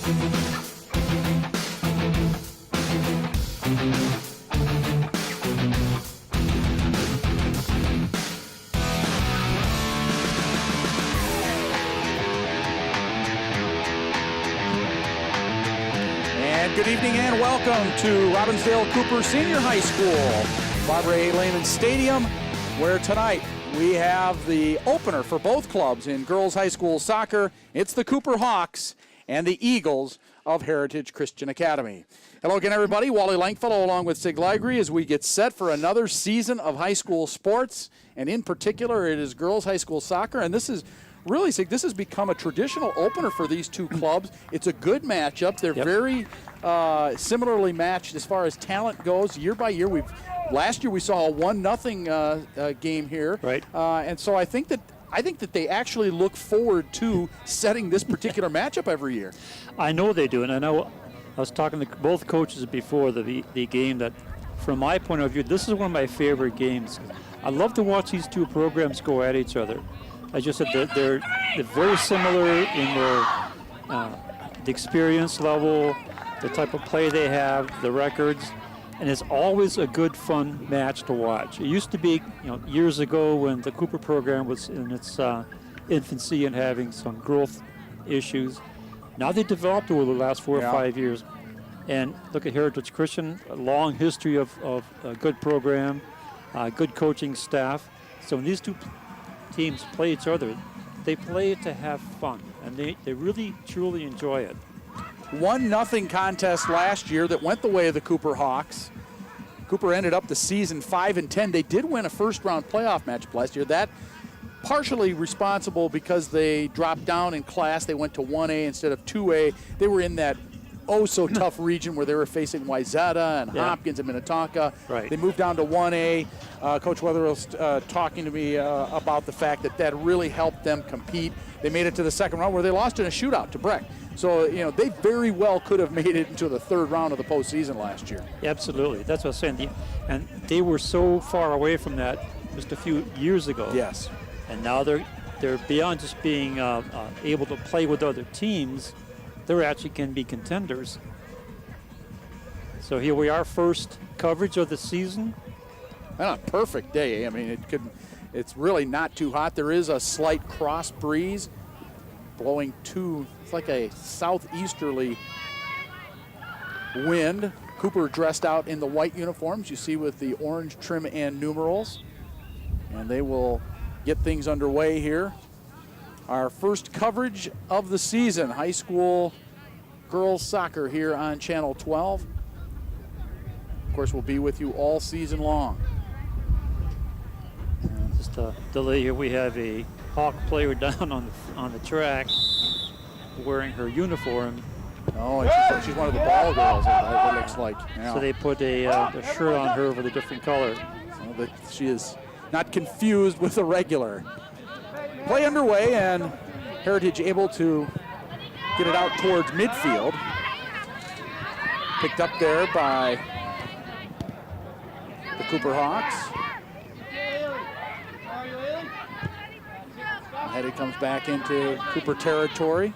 Good evening and welcome to Robbinsdale Cooper Senior High School, Barbara A. Lehman Stadium, where tonight we have the opener for both clubs in girls high school soccer. It's the Cooper Hawks and the Eagles of Heritage Christian Academy. Hello again, everybody. Wally Langfellow along with Sig Ligry as we get set for another season of high school sports, and in particular it is girls high school soccer, and this is really, Sig, this has become a traditional opener for these two clubs. It's a good matchup. They're very similarly matched as far as talent goes. Year by year, last year we saw a 1-0 game here, right? And so I think that they actually look forward to setting this particular matchup every year. I know they do, and I know I was talking to both coaches before the game that, from my point of view, this is one of my favorite games. I love to watch these two programs go at each other. I just said they're very similar in their the experience level, the type of play they have, the records, and it's always a good, fun match to watch. It used to be, years ago when the Cooper program was in its infancy and having some growth issues. Now they developed over the last 4 or 5 years. And look at Heritage Christian, a long history of a good program, good coaching staff. So when these two teams play each other, they play it to have fun, and they really, truly enjoy it. 1-0 contest last year that went the way of the Cooper Hawks. Cooper ended up the season 5-10. They did win a first-round playoff matchup last year. That partially responsible because they dropped down in class. They went to 1A instead of 2A. They were in that oh-so-tough region where they were facing Wayzata and Hopkins and Minnetonka. Right. They moved down to 1A. Coach Weatherall's talking to me about the fact that really helped them compete. They made it to the second round where they lost in a shootout to Breck. So, they very well could have made it into the third round of the postseason last year. Absolutely. That's what I'm saying. And they were so far away from that just a few years ago. Yes. And now they're beyond just being able to play with other teams. They actually can be contenders. So here we are, first coverage of the season. And a perfect day. I mean, it's really not too hot. There is a slight cross breeze blowing it's like a southeasterly wind. Cooper dressed out in the white uniforms you see with the orange trim and numerals. And they will get things underway here. Our first coverage of the season, high school girls soccer here on Channel 12. Of course, we'll be with you all season long. And just a delay here. We have a Hawk player down on the track wearing her uniform. Oh, and she's one of the ball girls, it looks like. Yeah. So they put a shirt on her with a different color. So that she is not confused with the regular. Play underway, and Heritage able to get it out towards midfield. Picked up there by the Cooper Hawks. And it comes back into Cooper territory.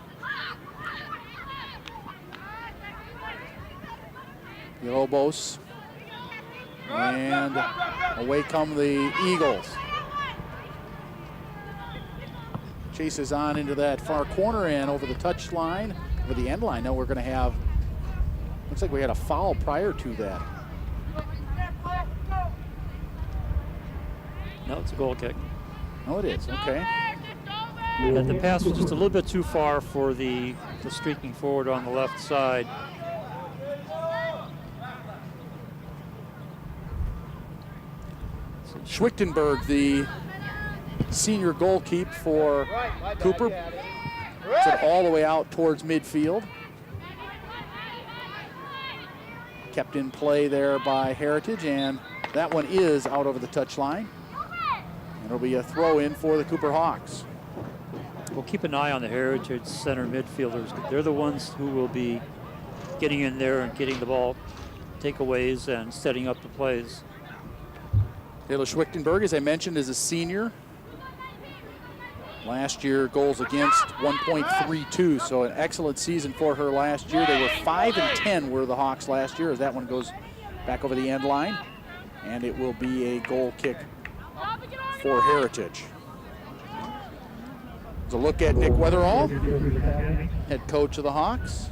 The Lobos. And away come the Eagles. Chases on into that far corner and over the touch line, over the end line. Now we're going to have, looks like we had a foul prior to that. No, it's a goal kick. Oh, it is, okay. And the pass was just a little bit too far for the streaking forward on the left side. Schwichtenberg, the senior goalkeeper for Cooper, puts it all the way out towards midfield. Kept in play there by Heritage, and that one is out over the touchline. And it'll be a throw in for the Cooper Hawks. We'll keep an eye on the Heritage center midfielders. They're the ones who will be getting in there and getting the ball takeaways and setting up the plays. Taylor Schwichtenberg, as I mentioned, is a senior. Last year, goals against 1.32, so an excellent season for her last year. They were 5-10 were the Hawks last year as that one goes back over the end line. And it will be a goal kick for Heritage. There's a look at Nick Weatherall, head coach of the Hawks.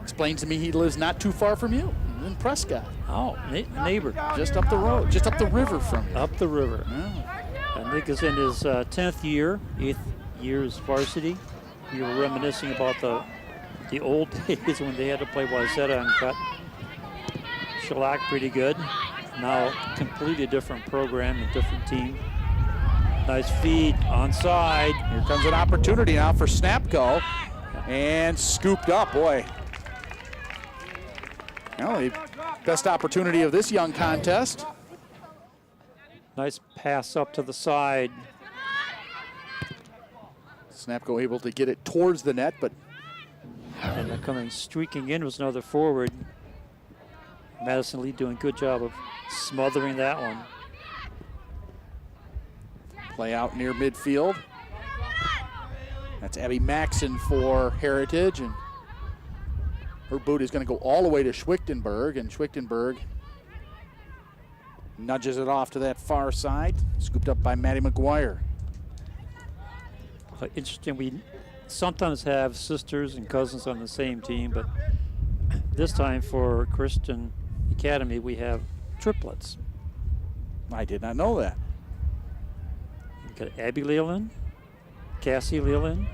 Explains to me he lives not too far from you, in Prescott. Oh, neighbor. Just up the road, just up the river from you. Up the river. Yeah. Nick is in his 10th year, 8th year's varsity. We were reminiscing about the old days when they had to play Wayzata and got shellacked pretty good. Now, completely different program, a different team. Nice feed, onside. Here comes an opportunity now for Snapco. And scooped up, boy. Well, the best opportunity of this young contest. Nice pass up to the side. Snapco able to get it towards the net, but... And then coming streaking in was another forward. Madison Lee doing a good job of smothering that one. Play out near midfield. That's Abby Maxson for Heritage, and her boot is going to go all the way to Schwichtenberg, and Schwichtenberg nudges it off to that far side, scooped up by Maddie McGuire. Interesting, we sometimes have sisters and cousins on the same team, but this time for Christian Academy we have triplets. I did not know that. We've got Abby Leland, Cassie Leland,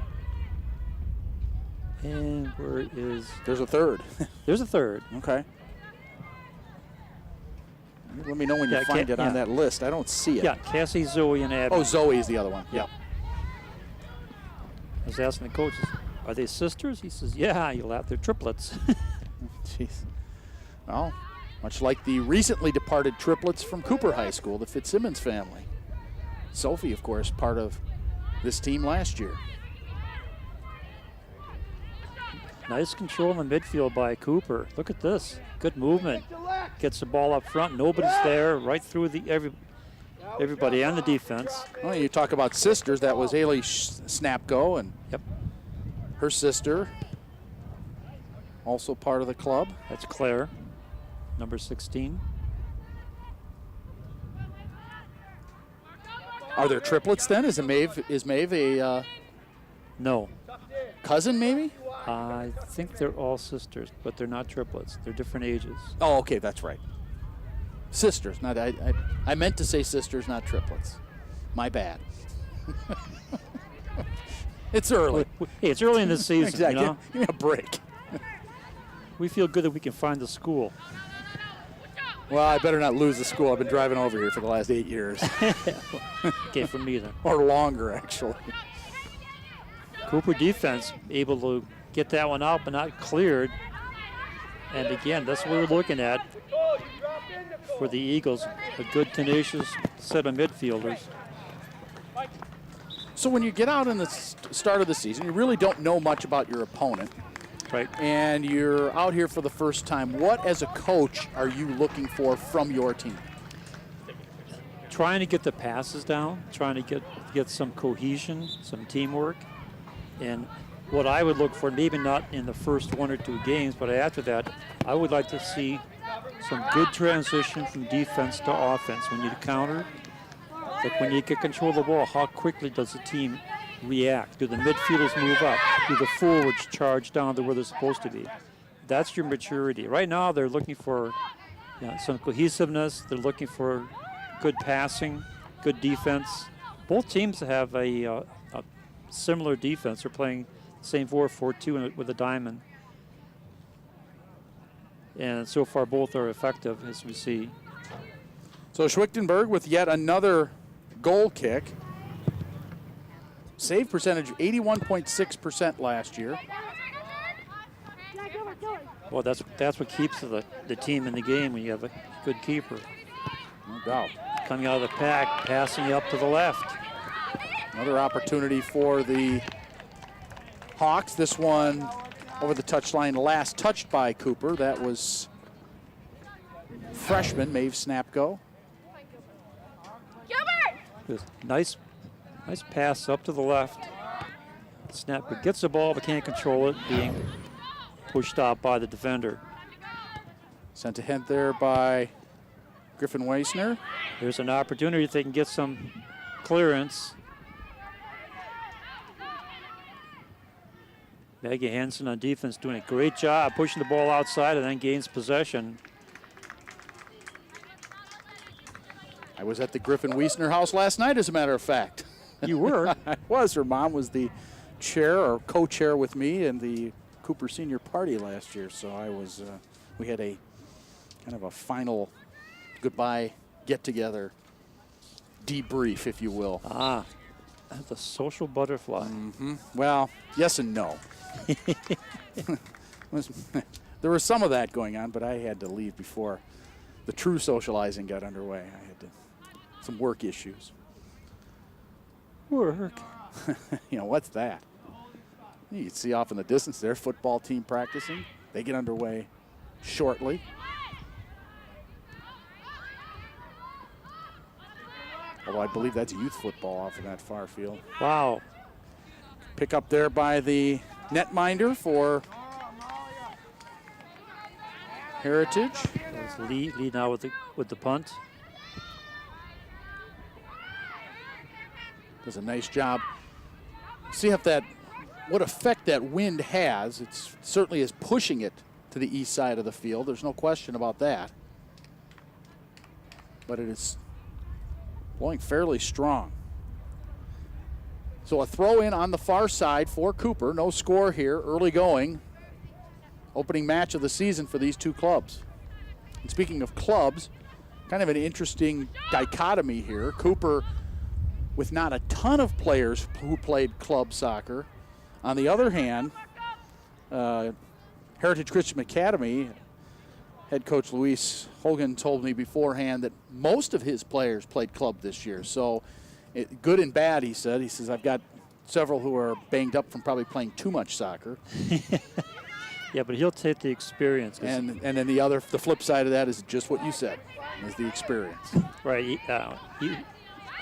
and where is... There's a third. There's a third. Okay. Let me know when you find it on that list. I don't see it. Yeah, Cassie, Zoe, and Abby. Oh, Zoe is the other one. Yep. I was asking the coaches, are they sisters? He says, yeah, you'll have their triplets. Jeez. Well, much like the recently departed triplets from Cooper High School, the Fitzsimmons family. Sophie, of course, part of this team last year. Nice control in the midfield by Cooper. Look at this. Good movement. Gets the ball up front. Nobody's there. Right through everybody on the defense. Well, you talk about sisters. That was Haley Snapco and her sister, also part of the club. That's Claire, number 16. Are there triplets then? Is Maeve a No. cousin maybe? I think they're all sisters, but they're not triplets. They're different ages. Oh, okay, that's right. Sisters, not I meant to say sisters, not triplets. My bad. It's early. Hey, it's early in the season. Exactly. You know? Give me a break. We feel good that we can find the school. Well, I better not lose the school. I've been driving over here for the last 8 years. Okay, for me then. Or longer, actually. Cooper defense able to get that one out, but not cleared. And again, that's what we're looking at for the Eagles. A good, tenacious set of midfielders. So when you get out in the start of the season, you really don't know much about your opponent. Right. And you're out here for the first time. What, as a coach, are you looking for from your team? Trying to get the passes down, trying to get some cohesion, some teamwork. And what I would look for, maybe not in the first 1 or 2 games, but after that, I would like to see some good transition from defense to offense. When you counter, like when you get control of the ball, how quickly does the team react? Do the midfielders move up? Do the forwards charge down to where they're supposed to be? That's your maturity. Right now, they're looking for some cohesiveness. They're looking for good passing, good defense. Both teams have a similar defense. They're playing the same 4-4-2 with a diamond. And so far, both are effective, as we see. So Schwichtenberg with yet another goal kick. Save percentage 81.6% last year. Well, that's what keeps the team in the game when you have a good keeper. No doubt. Coming out of the pack, passing up to the left. Another opportunity for the Hawks. This one over the touchline, last touched by Cooper. That was freshman Maeve Snapco. Nice Nice pass up to the left. Snapper gets the ball but can't control it, being pushed out by the defender. Sent ahead there by Griffin Weisner. There's an opportunity if they can get some clearance. Maggie Hansen on defense doing a great job pushing the ball outside and then gains possession. I was at the Griffin Weisner house last night, as a matter of fact. You were? I was. Her mom was the chair or co-chair with me in the Cooper Senior Party last year. So I was, we had a kind of a final goodbye get-together debrief, if you will. Ah, the social butterfly. Mm-hmm. Well, yes and no. There was some of that going on, but I had to leave before the true socializing got underway. I had some work issues. Work? You know, what's that? You can see off in the distance their football team practicing. They get underway shortly. Although I believe that's youth football off in that far field. Wow. Pick up there by the netminder for Heritage. That's Lee now with the punt. Does a nice job. See if what effect that wind has. It certainly is pushing it to the east side of the field. There's no question about that. But it is blowing fairly strong. So a throw in on the far side for Cooper. No score here, early going. Opening match of the season for these two clubs. And speaking of clubs, kind of an interesting dichotomy here. Cooper with not a ton of players who played club soccer. On the other hand, Heritage Christian Academy head coach Luis Hogan told me beforehand that most of his players played club this year. So good and bad, he said. He says, I've got several who are banged up from probably playing too much soccer. Yeah, but he'll take the experience. And then the flip side of that is just what you said, is the experience. Right. I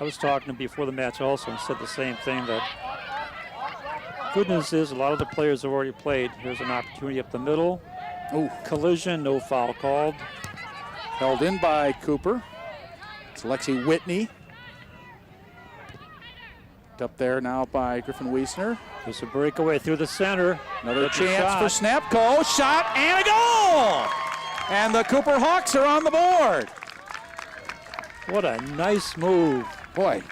was talking to him before the match also and said the same thing, that good news is a lot of the players have already played. Here's an opportunity up the middle. Ooh. Collision, no foul called. Held in by Cooper. It's Lexi Whitney. Up there now by Griffin Weisner. There's a breakaway through the center. Another chance for Snapco. Shot and a goal! And the Cooper Hawks are on the board. What a nice move. Boy,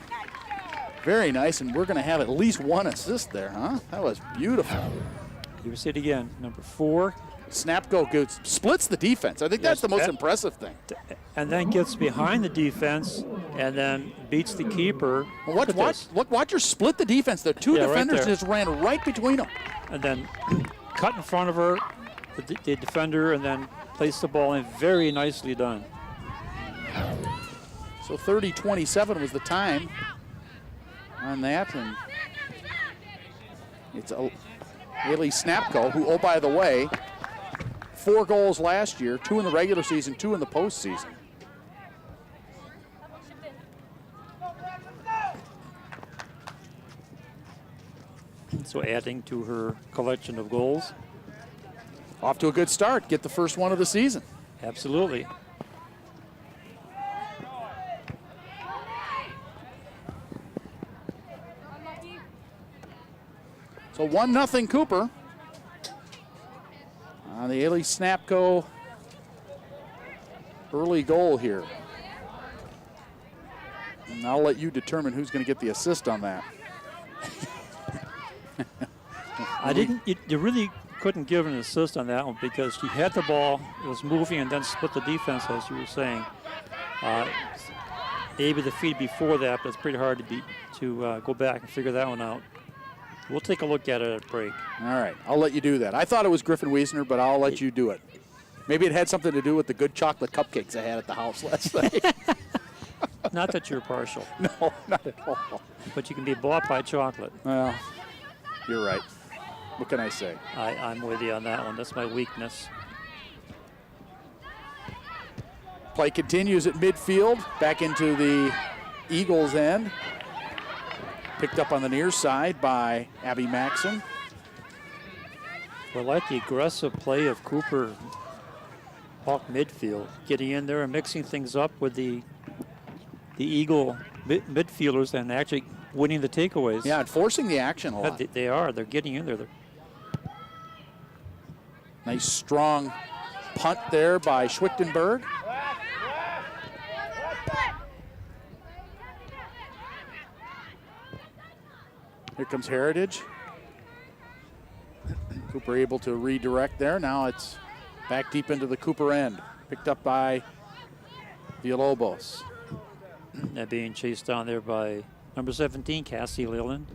very nice, and we're going to have at least one assist there, huh? That was beautiful. You see it again, number 4. Snapco splits the defense. I think that's the most impressive thing. And then gets behind the defense and then beats the keeper. Well, watch her split the defense. The two defenders right just ran right between them. And then cut in front of her, the defender, and then placed the ball in. Very nicely done. So 30-27 was the time on that. And it's Haley Snapco, who, oh, by the way, 4 goals last year, 2 in the regular season, 2 in the postseason. So adding to her collection of goals. Off to a good start. Get the first one of the season. Absolutely. So 1-0 Cooper. On the Ailey Snapco early goal here. And I'll let you determine who's going to get the assist on that. You really couldn't give an assist on that one because she had the ball, it was moving, and then split the defense, as you were saying. Maybe the feed before that, but it's pretty hard to go back and figure that one out. We'll take a look at it at break. All right, I'll let you do that. I thought it was Griffin Weisner, but I'll let you do it. Maybe it had something to do with the good chocolate cupcakes I had at the house last night. Not that you're partial. No, not at all. But you can be bought by chocolate. Well, you're right. What can I say? I'm with you on that one. That's my weakness. Play continues at midfield, back into the Eagles' end. Picked up on the near side by Abby Maxson. Well, I like the aggressive play of Cooper Hawk midfield, getting in there and mixing things up with the Eagle midfielders and actually winning the takeaways. Yeah, and forcing the action a lot. They are. They're getting in there. Nice strong punt there by Schwichtenberg. Here comes Heritage. Cooper able to redirect there. Now it's back deep into the Cooper end. Picked up by Villalobos. They're being chased down there by number 17, Cassie Leland.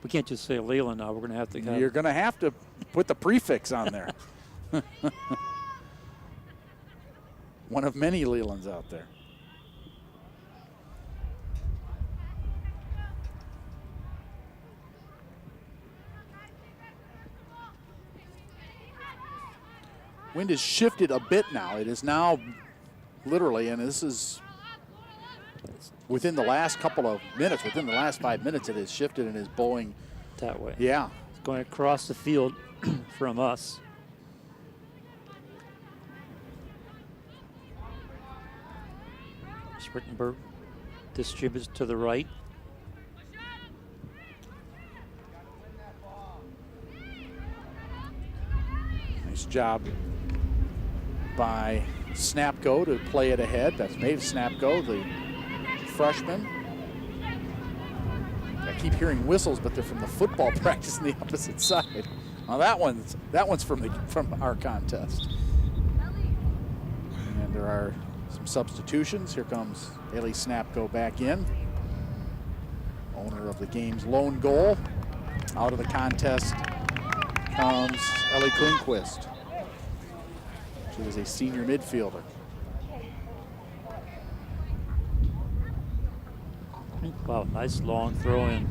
We can't just say Leland now. We're going to have to. You're going to have to put the prefix on there. One of many Lelands out there. Wind has shifted a bit now. It is now literally, and this is within the last couple of minutes, within the last 5 minutes, it has shifted and is blowing that way. Yeah. It's going across the field from us. Schwittenberg distributes to the right. Nice job by Snapko to play it ahead. That's Maeve Snapko, the freshman. I keep hearing whistles, but they're from the football practice on the opposite side. Now that one's from our contest. And there are some substitutions. Here comes Ellie Snapko back in. Owner of the game's lone goal. Out of the contest comes Ellie Kuhnquist. She was a senior midfielder. Wow, nice long throw in.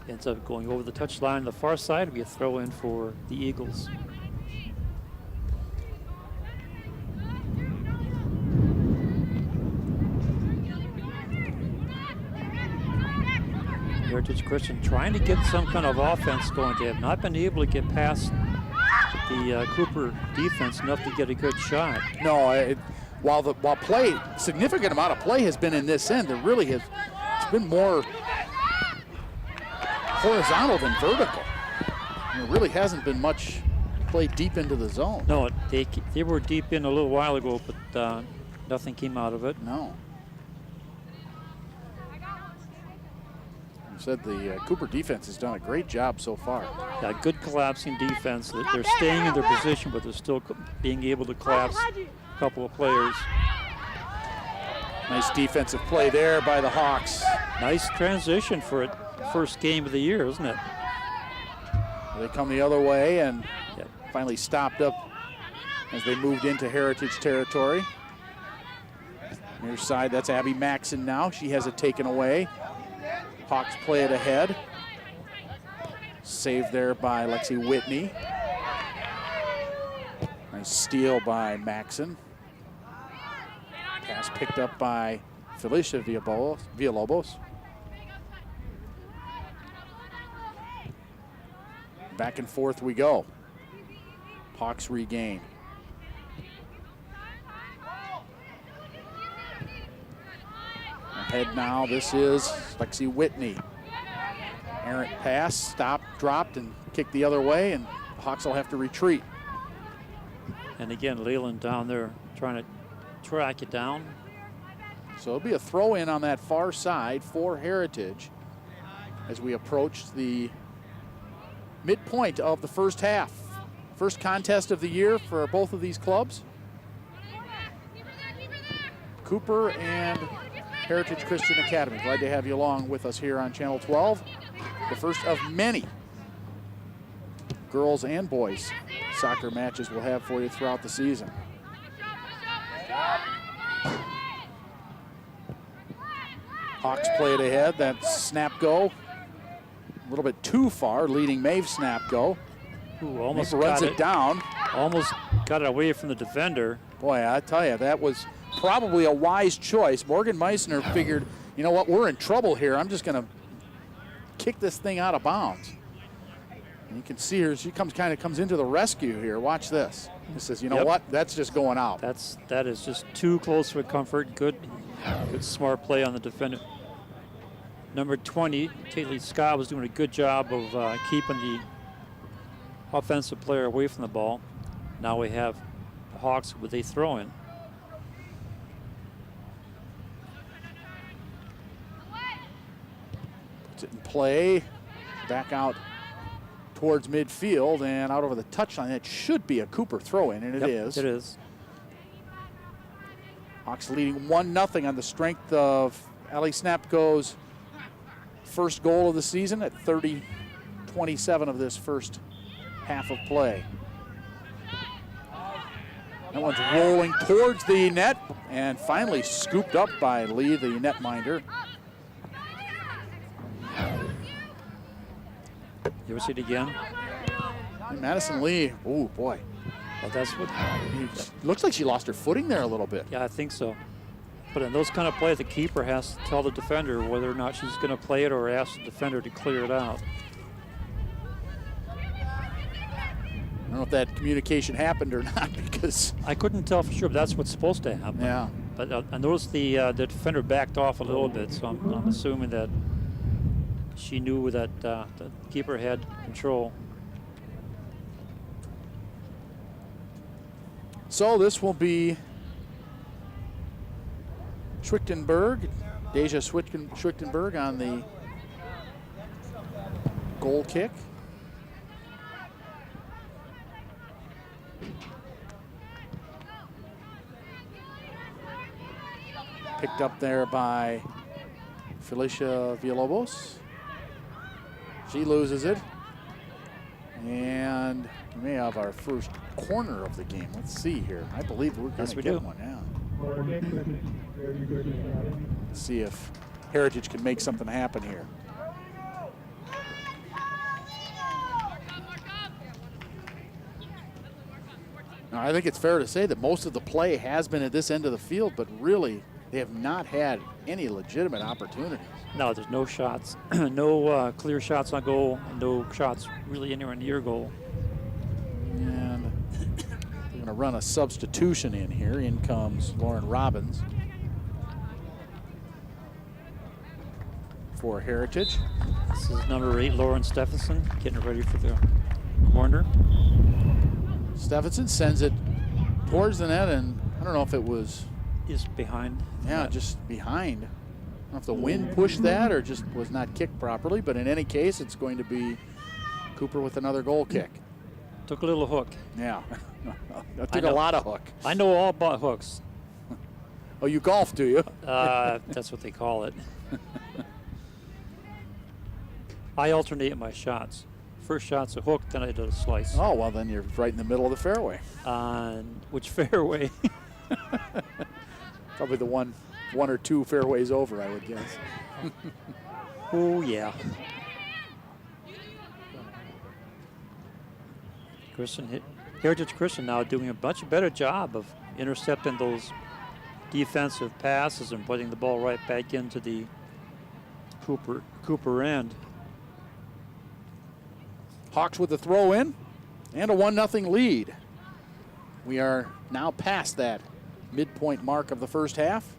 Ends up going over the touchline on the far side. It'll be a throw in for the Eagles. Heritage Christian trying to get some kind of offense going. They have not been able to get past the Cooper defense enough to get a good shot. No, while play, significant amount of play has been in this end, there really has it's been more horizontal than vertical. There really hasn't been much play deep into the zone. No, they were deep in a little while ago, but nothing came out of it. No. Said the Cooper defense has done a great job so far. Yeah, good collapsing defense. They're staying in their position, but they're still being able to collapse a couple of players. Nice defensive play there by the Hawks. Nice transition for a first game of the year, isn't it? They come the other way and finally stopped up as they moved into Heritage territory. Near side, that's Abby Maxson now. She has it taken away. Hawks play it ahead. Saved there by Lexi Whitney. Nice steal by Maxson. Pass picked up by Felicia Villalobos. Back and forth we go. Hawks regain. Ahead now, this is Lexi Whitney. Errant pass, stopped, dropped, and kicked the other way, and the Hawks will have to retreat. And again, Leland down there trying to track it down. So it'll be a throw in on that far side for Heritage as we approach the midpoint of the first half. First contest of the year for both of these clubs. Cooper and Heritage Christian Academy. Glad to have you along with us here on Channel 12. The first of many girls and boys soccer matches we'll have for you throughout the season. Hawks play it ahead. That's Snapko. A little bit too far, leading Maeve Snapko. Ooh, almost runs it down. Almost got it away from the defender. Boy, I tell you, that was probably a wise choice. Morgan Meissner figured, you know what, we're in trouble here. I'm just going to kick this thing out of bounds. And you can see her, she comes into the rescue here. Watch this. He says, you know what, that's just going out. That is just too close for comfort. Good smart play on the defender. Number 20, Taylor Scott, was doing a good job of keeping the offensive player away from the ball. Now we have the Hawks with a throw-in. Puts it in play, back out towards midfield and out over the touchline. That should be a Cooper throw-in, and it is. It is. Hawks leading 1-0 on the strength of Ali Snapko's first goal of the season at 30-27 of this first half of play. That one's rolling towards the net and finally scooped up by Lee, the netminder. You ever see it again? And Madison Lee, oh boy. Well, that's what. Looks like she lost her footing there a little bit. Yeah, I think so. But in those kind of plays, the keeper has to tell the defender whether or not she's going to play it or ask the defender to clear it out. I don't know if that communication happened or not because I couldn't tell for sure, but that's what's supposed to happen. Yeah. But I noticed the defender backed off a little bit, so I'm assuming that she knew that the keeper had control. So this will be Schwichtenberg, Deja Schwichtenberg on the goal kick. Picked up there by Felicia Villalobos. She loses it. And we may have our first corner of the game. Let's see here. I believe we're going to get one now. Let's see if Heritage can make something happen here. Now, I think it's fair to say that most of the play has been at this end of the field, but really they have not had any legitimate opportunities. No, there's no shots, no clear shots on goal, and no shots really anywhere near goal. And we're going to run a substitution in here. In comes Lauren Robbins for Heritage. This is number 8, Lauren Stephenson, getting ready for the corner. Stephenson sends it towards the net, and I don't know if it was Just behind. Yeah, just behind. I don't know if the wind pushed that or just was not kicked properly, but in any case, it's going to be Cooper with another goal kick. Took a little hook. Yeah, that took a lot of hook. I know all about hooks. Oh, you golf, do you? That's what they call it. I alternate my shots. First shot's a hook, then I do a slice. Oh, well, then you're right in the middle of the fairway. Which fairway? Probably the one or two fairways over, I would guess. Oh, yeah. Heritage Christian now doing a much better job of intercepting those defensive passes and putting the ball right back into the Cooper end. Hawks with the throw in and a 1-0 lead. We are now past that midpoint mark of the first half.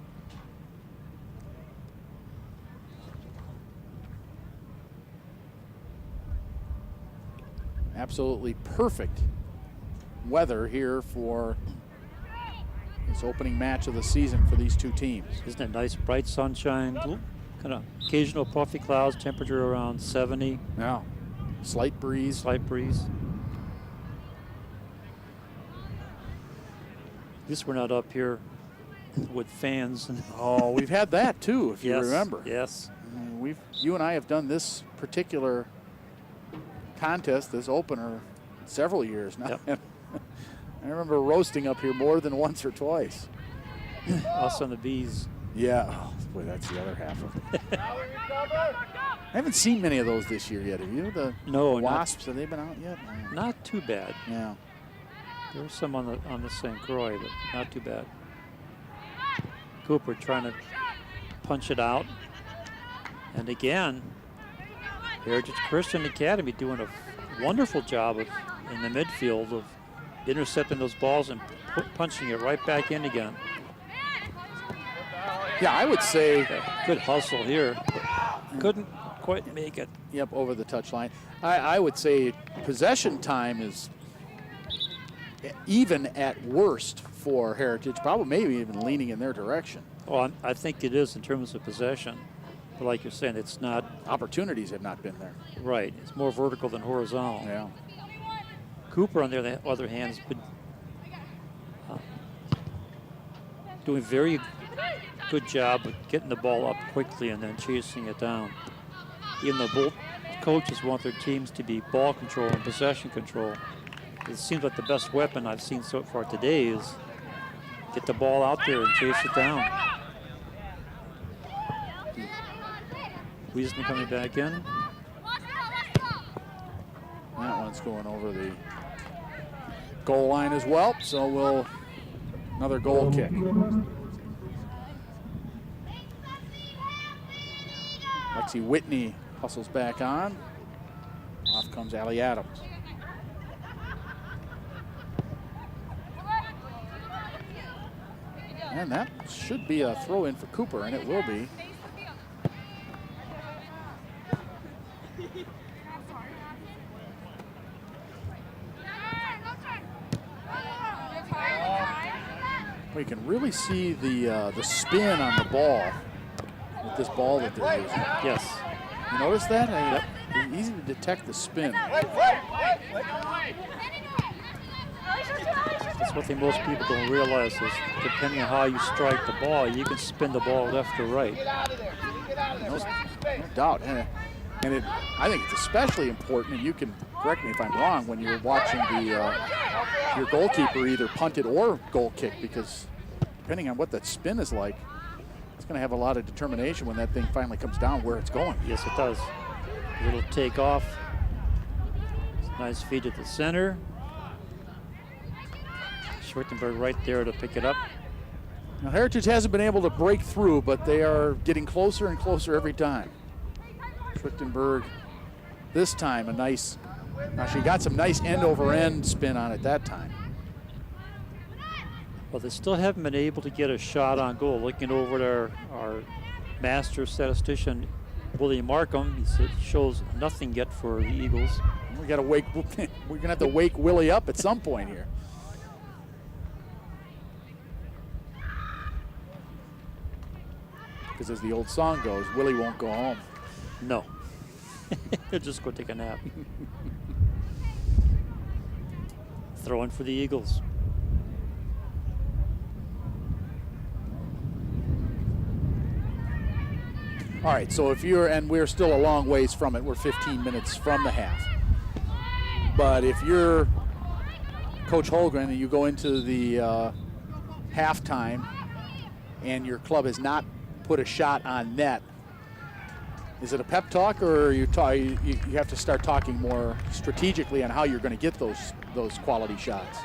Absolutely perfect weather here for this opening match of the season for these two teams. Isn't it nice, bright sunshine, kind of occasional puffy clouds, temperature around 70. Yeah, slight breeze. Slight breeze. At least we're not up here with fans. Oh, we've had that too, if you remember. Yes. You and I have done this particular contest, this opener, several years now. Yep. I remember roasting up here more than once or twice. Us on the bees. Yeah. Oh, boy, that's the other half of it. I haven't seen many of those this year yet, have you? The Wasps, have they been out yet? Not too bad. Yeah. There's some on the St. Croix, but not too bad. Cooper trying to punch it out. And again, Heritage Christian Academy doing a wonderful job in the midfield of intercepting those balls and punching it right back in again. Yeah, I would say good hustle here. Couldn't quite make it. Yep, over the touchline. I would say possession time is even at worst for Heritage, probably maybe even leaning in their direction. Well, I think it is in terms of possession. But like you're saying, it's not. Opportunities have not been there. Right. It's more vertical than horizontal. Yeah. Cooper, on the other hand, has been doing a very good job of getting the ball up quickly and then chasing it down. Even though both coaches want their teams to be ball control and possession control, it seems like the best weapon I've seen so far today is get the ball out there and chase it down. Wiesner coming back in. That one's going over the goal line as well, so another goal kick. Lexi Whitney hustles back on. Off comes Allie Adams. And that should be a throw in for Cooper, and it will be. We can really see the spin on the ball with this ball that they're using. Yes. You notice that? Yep. It's easy to detect the spin. That's one thing most people don't realize is depending on how you strike the ball, you can spin the ball left or right. No doubt. And I think it's especially important, and you can correct me if I'm wrong, when you're watching your goalkeeper either punt it or goal kick, because depending on what that spin is like, it's going to have a lot of determination when that thing finally comes down where it's going. Yes, it does. A little takeoff. Nice feed at the center. Schwittenberg right there to pick it up. Now, Heritage hasn't been able to break through, but they are getting closer and closer every time. Schwittenberg this time now she got some nice end-over-end spin on it that time. Well, they still haven't been able to get a shot on goal. Looking over at our master statistician, William Markham, he shows nothing yet for the Eagles. We're gonna have to wake Willie up at some point here. Because as the old song goes, Willie won't go home. No. He'll just go take a nap. Throw in for the Eagles. All right, so we're still a long ways from it. We're 15 minutes from the half. But if you're Coach Holgren and you go into the halftime and your club has not put a shot on net, is it a pep talk, or you have to start talking more strategically on how you're going to get those quality shots?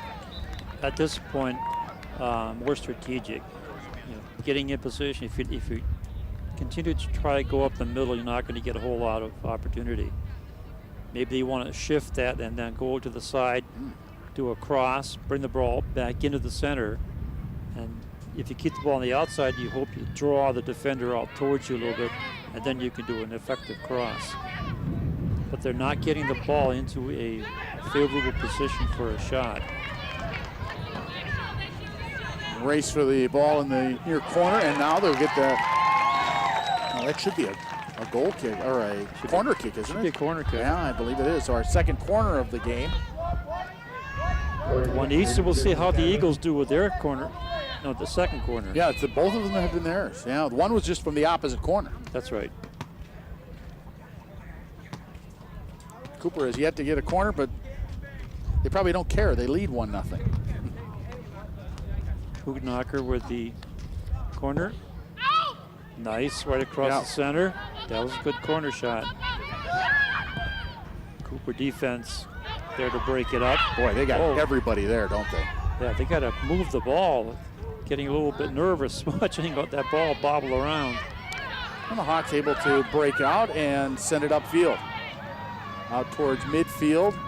At this point, more strategic. Getting in position. If you continue to try to go up the middle, you're not going to get a whole lot of opportunity. Maybe you want to shift that and then go to the side, do a cross, bring the ball back into the center, and if you keep the ball on the outside, you hope you draw the defender out towards you a little bit, and then you can do an effective cross. But they're not getting the ball into a favorable position for a shot. Race for the ball in the near corner, and now they'll get that. Oh, that should be a goal kick, or a corner kick, isn't it? Should be a corner kick. Yeah, I believe it is. So our second corner of the game. One Easter, we'll see how the Eagles do with their corner. No, the second corner. Yeah, both of them have been theirs. Yeah, one was just from the opposite corner. That's right. Cooper has yet to get a corner, but they probably don't care. They lead 1-0. Hugnacher with the corner. Nice, right across the center. That was a good corner shot. Cooper defense there to break it up. Boy, they got everybody there, don't they? Yeah, they got to move the ball. getting a little bit nervous watching that ball bobble around. And the Hawks able to break out and send it upfield. Out towards midfield.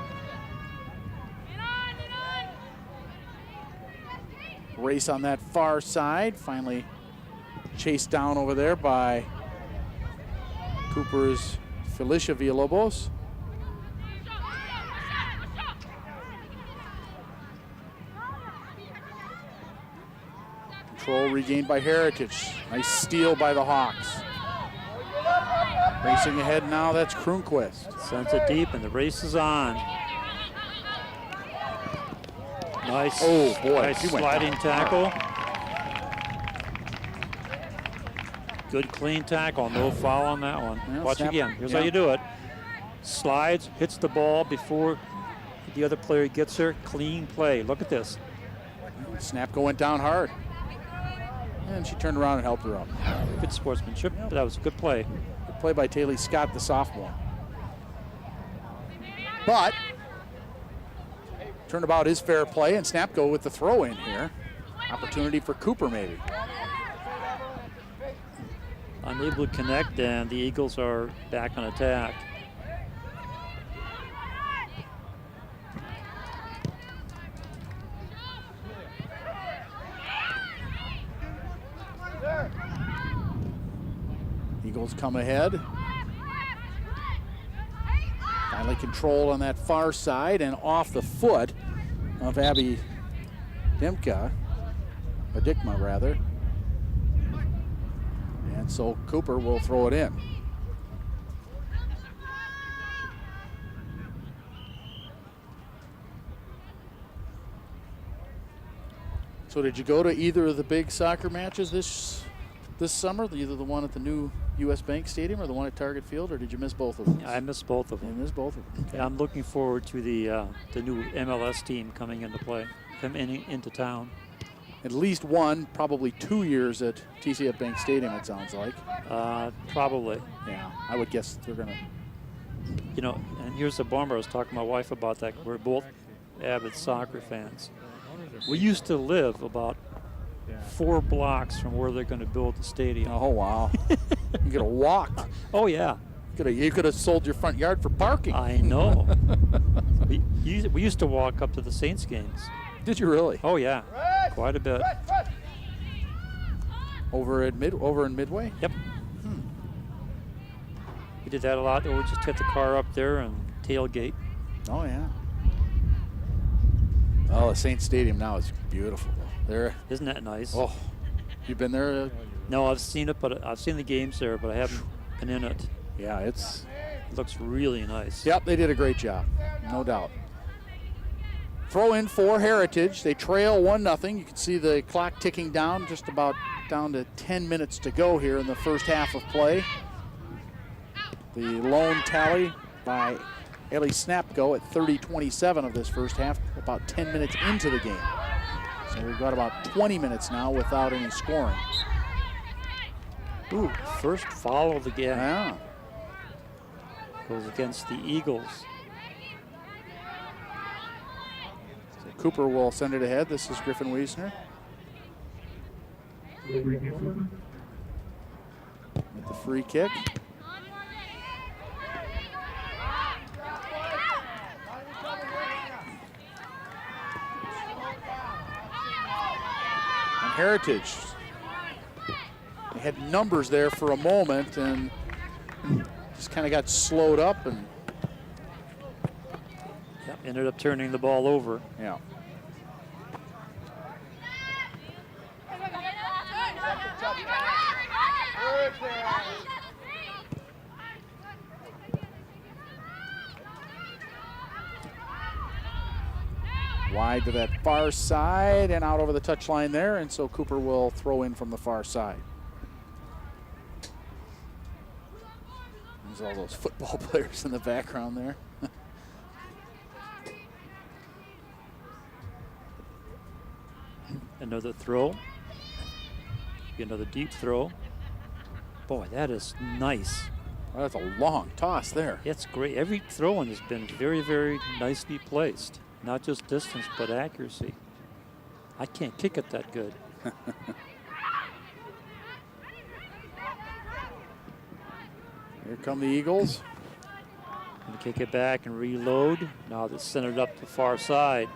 Race on that far side. Finally chased down over there by Cooper's Felicia Villalobos. Control regained by Heritage. Nice steal by the Hawks. Racing ahead now, that's Kronquist. Sends it deep, and the race is on. Nice, oh boy, nice sliding tackle. Good clean tackle, no foul on that one. Yeah, Watch again, here's how you do it. Slides, hits the ball before the other player gets there, clean play. Look at this. Snapko went down hard. And she turned around and helped her up. Good sportsmanship, but that was a good play. Good play by Taylor Scott, the sophomore. But turnabout is fair play, and Snapko with the throw in here. Opportunity for Cooper maybe. Unable to connect, and the Eagles are back on attack. Eagles come ahead. Finally control on that far side and off the foot of Abby Dimka, or Dickma rather. And so Cooper will throw it in. So did you go to either of the big soccer matches this summer? Either the one at the new U.S. Bank Stadium or the one at Target Field, or did you miss both of them? I missed both of them. You missed both of them. Okay. Yeah, I'm looking forward to the new MLS team coming into play, into town. At least one, probably 2 years at TCF Bank Stadium, it sounds like. Probably. Yeah, I would guess they're going to. You know, and here's the bummer. I was talking to my wife about that. We're both avid soccer fans. We used to live about 4 blocks from where they're going to build the stadium. Oh, wow. You could have walked. Oh, yeah. You could have sold your front yard for parking. I know. we used to walk up to the Saints games. Did you really? Oh, yeah. Quite a bit. Over in Midway? Yep. We did that a lot. We just hit the car up there and tailgate. Oh, yeah. Oh, the Saints Stadium now is beautiful. Isn't that nice? Oh, you've been there? No, I've seen it, but I've seen the games there, but I haven't been in it. Yeah, It looks really nice. Yep, they did a great job, no doubt. Throw in for Heritage. They trail 1-0. You can see the clock ticking down, just about down to 10 minutes to go here in the first half of play. The lone tally by Ellie Snapko at 30-27 of this first half, about 10 minutes into the game. So we've got about 20 minutes now without any scoring. Ooh, first foul of the game. Yeah. Goes against the Eagles. So Cooper will send it ahead. This is Griffin Wiesner. With the free kick. Heritage. They had numbers there for a moment and just kind of got slowed up and ended up turning the ball over. Yeah. Wide to that far side and out over the touchline there, and so Cooper will throw in from the far side. There's all those football players in the background there. Another throw. Another deep throw. Boy, that is nice. Well, that's a long toss there. It's great. Every throw-in has been very, very nicely placed. Not just distance, but accuracy. I can't kick it that good. Here come the Eagles. And kick it back and reload. Now they send it up the far side.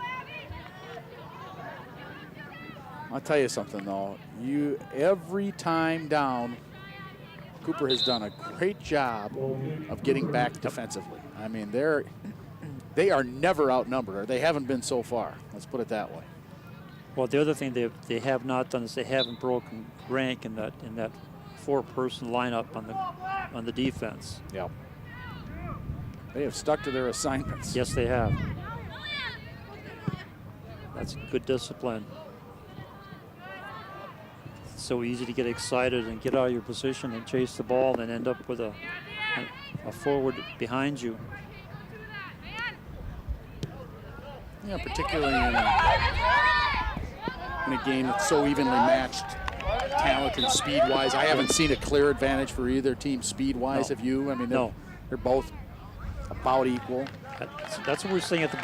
I'll tell you something though. Every time down, Cooper has done a great job of getting back defensively. I mean, they are never outnumbered, or they haven't been so far. Let's put it that way. Well, the other thing they have not done is they haven't broken rank in that four-person lineup on the defense. Yep. They have stuck to their assignments. Yes, they have. That's good discipline. It's so easy to get excited and get out of your position and chase the ball and end up with a forward behind you. Yeah, particularly in a game that's so evenly matched, talent and speed-wise. I haven't seen a clear advantage for either team speed-wise. No. Have you? I mean, they're both about equal. That's what we're saying at the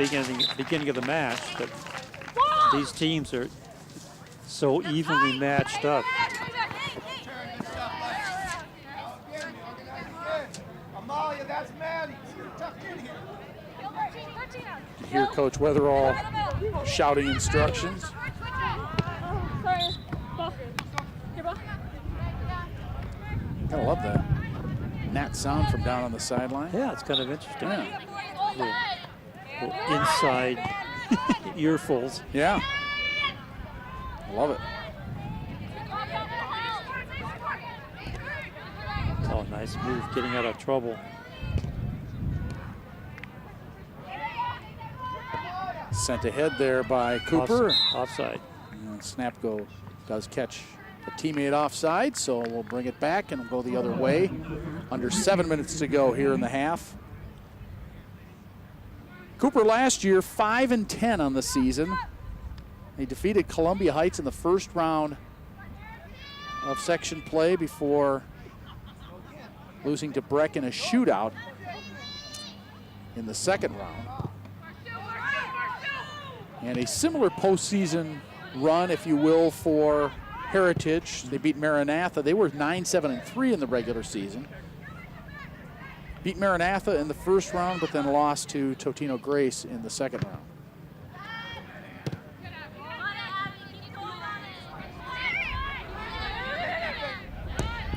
beginning of the match, that these teams are so evenly matched up. Amalia, that's Maddie. Tucked in here. You hear Coach Weatherall shouting instructions. Gotta love that sound from down on the sideline. Yeah, it's kind of interesting. Yeah. Little inside earfuls. Yeah. Love it. Oh, nice move, getting out of trouble. Sent ahead there by Cooper. Offside. And Snapco does catch a teammate offside, so we'll bring it back and we'll go the other way. Under 7 minutes to go here in the half. Cooper last year 5-10 on the season. He defeated Columbia Heights in the first round of section play before losing to Breck in a shootout in the second round. And a similar postseason run, if you will, for Heritage. They beat Maranatha. They were 9-7-3 in the regular season. Beat Maranatha in the first round, but then lost to Totino Grace in the second round.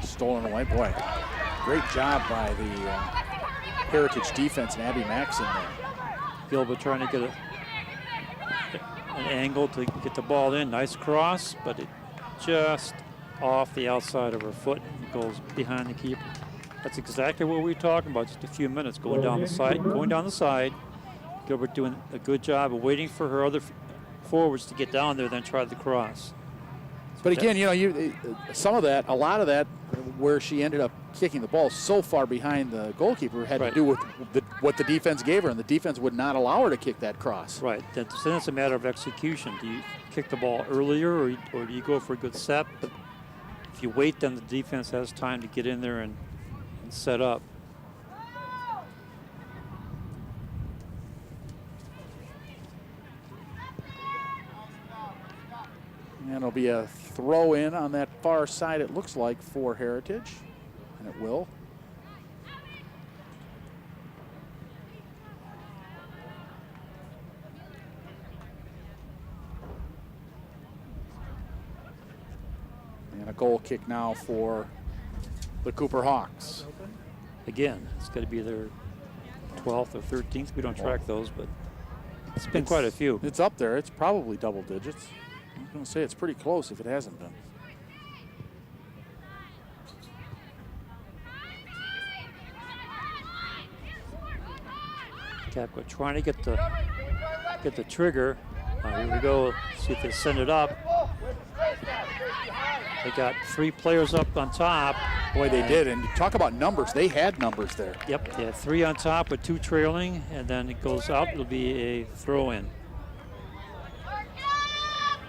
Stolen away, boy. Great job by the Heritage defense and Abby Maxson there. Gilbert trying to get an angle to get the ball in. Nice cross, but it just off the outside of her foot and goes behind the keeper. That's exactly what we were talking about just a few minutes, going down the side. Gilbert doing a good job of waiting for her other forwards to get down there, then try the cross. But again, you know, a lot of that, where she ended up kicking the ball so far behind the goalkeeper had to do with what the defense gave her, and the defense would not allow her to kick that cross. Right. Then it's a matter of execution. Do you kick the ball earlier, or do you go for a good set? But if you wait, then the defense has time to get in there and set up. And it'll be a throw in on that far side, it looks like, for Heritage. And it will. And a goal kick now for the Cooper Hawks. Again, it's got to be their 12th or 13th. We don't track those, but it's been quite a few. It's up there. It's probably double digits. I'm going to say it's pretty close if it hasn't been. Capco trying to get the trigger. Here we go. See if they send it up. They got 3 players up on top. Boy, they did. And talk about numbers. They had numbers there. Yep, they had 3 on top with 2 trailing, and then it goes out. It'll be a throw-in.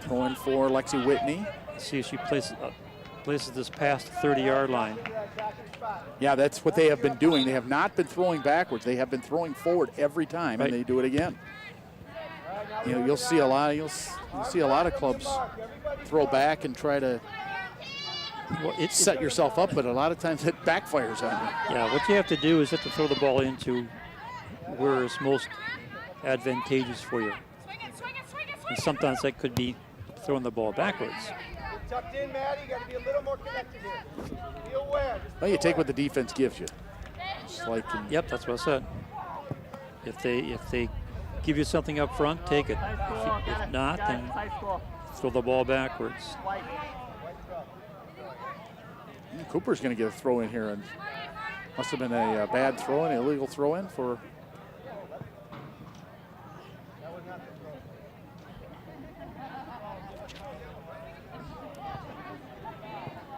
Throw-in for Lexi Whitney. See if she places this past the 30-yard line. Yeah, that's what they have been doing. They have not been throwing backwards. They have been throwing forward every time, right. And they do it again. You know, you'll see a lot of clubs throw back and try to set yourself up, but a lot of times it backfires on you. Yeah, what you have to do is to throw the ball into where it's most advantageous for you. And sometimes that could be throwing the ball backwards. Tucked in, Maddie. You got to be a little more connected here. Be aware. Well, you take what the defense gives you. Just like Yep, that's what I said. If they give you something up front, take it. If not, then throw the ball backwards. Cooper's going to get a throw in here, and must have been a bad throw, an illegal throw in for.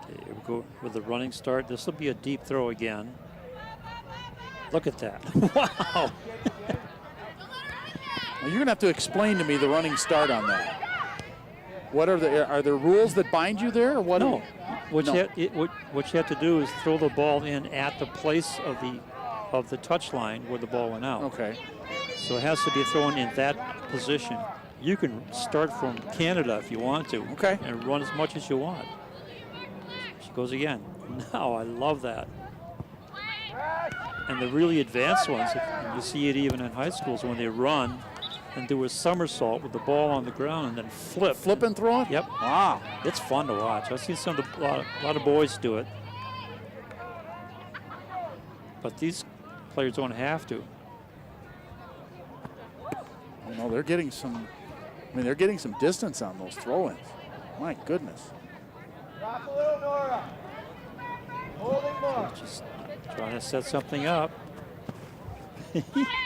Okay, we go with the running start. This will be a deep throw again. Look at that! Wow. You're going to have to explain to me the running start on that. What are there rules that bind you there, or what? No. What you have to do is throw the ball in at the place of the touch line where the ball went out. Okay. So it has to be thrown in that position. You can start from Canada if you want to. Okay. And run as much as you want. She goes again. Now I love that. And the really advanced ones, and you see it even in high schools when they run and do a somersault with the ball on the ground and then flip. Flip and throw it? Yep. Wow. It's fun to watch. I've seen a lot of boys do it. But these players don't have to. No, they're getting some. I mean, they're getting some distance on those throw-ins. My goodness. Drop a little, Nora. Holding more. Just trying to set something up.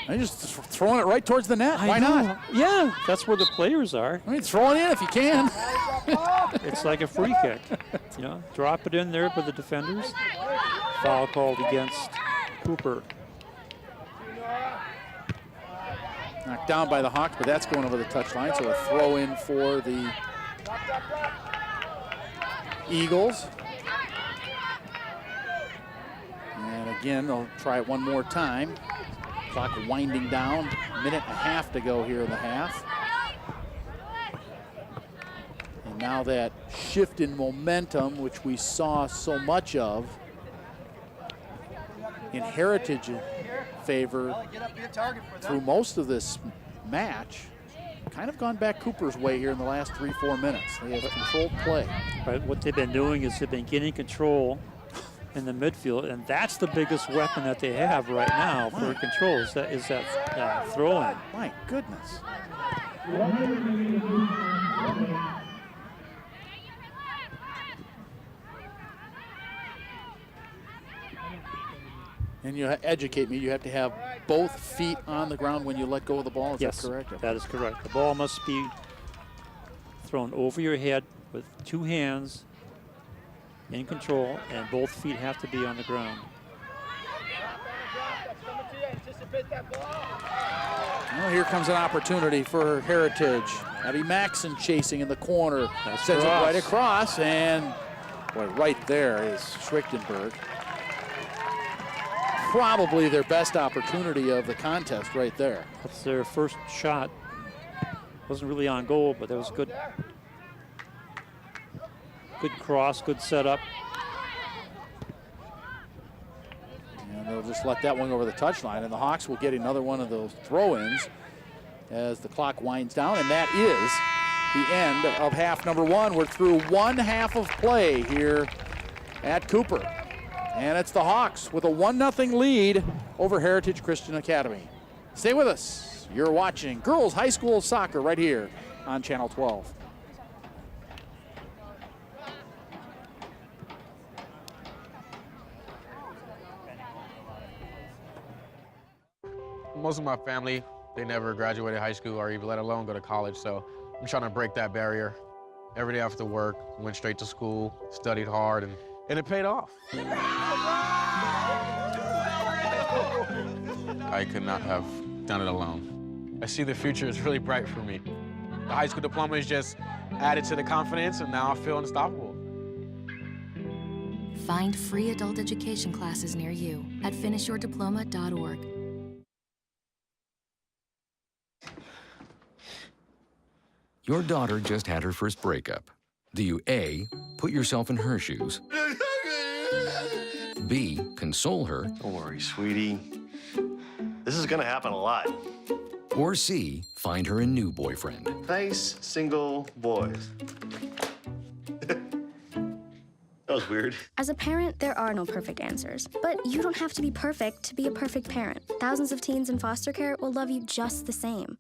I just throwing it right towards the net. Why not? Yeah, that's where the players are. I mean, throw it in if you can. It's like a free kick. You know, drop it in there for the defenders. Foul called against Cooper. Knocked down by the Hawks, but that's going over the touchline. So a throw in for the Eagles. And again, they'll try it one more time. Clock winding down, minute and a half to go here in the half. And now that shift in momentum, which we saw so much of in Heritage favor through most of this match, kind of gone back Cooper's way here in the last 3-4 minutes. They have controlled play. Right, what they've been doing is they've been getting control in the midfield, and that's the biggest weapon that they have right now for control is that throw-in. My goodness. And you educate me, you have to have both feet on the ground when you let go of the ball, is that correct? That is correct. The ball must be thrown over your head with two hands in control, and both feet have to be on the ground. Well, here comes an opportunity for Heritage. Abby Maxson chasing in the corner. Sends it right across, and boy, right there is Schwichtenberg. Probably their best opportunity of the contest right there. That's their first shot. Wasn't really on goal, but that was good. Good cross, good setup. And they'll just let that one go over the touchline, and the Hawks will get another one of those throw-ins as the clock winds down, and that is the end of half number one. We're through one half of play here at Cooper. And it's the Hawks with a 1-0 lead over Heritage Christian Academy. Stay with us. You're watching girls high school soccer right here on Channel 12. Most of my family, they never graduated high school or even let alone go to college, so I'm trying to break that barrier. Every day after work, went straight to school, studied hard, and it paid off. I could not have done it alone. I see the future is really bright for me. The high school diploma is just added to the confidence, and now I feel unstoppable. Find free adult education classes near you at finishyourdiploma.org. Your daughter just had her first breakup. Do you A, put yourself in her shoes? B, console her? Don't worry, sweetie. This is gonna happen a lot. Or C, find her a new boyfriend? Nice, single boys. That was weird. As a parent, there are no perfect answers. But you don't have to be perfect to be a perfect parent. Thousands of teens in foster care will love you just the same.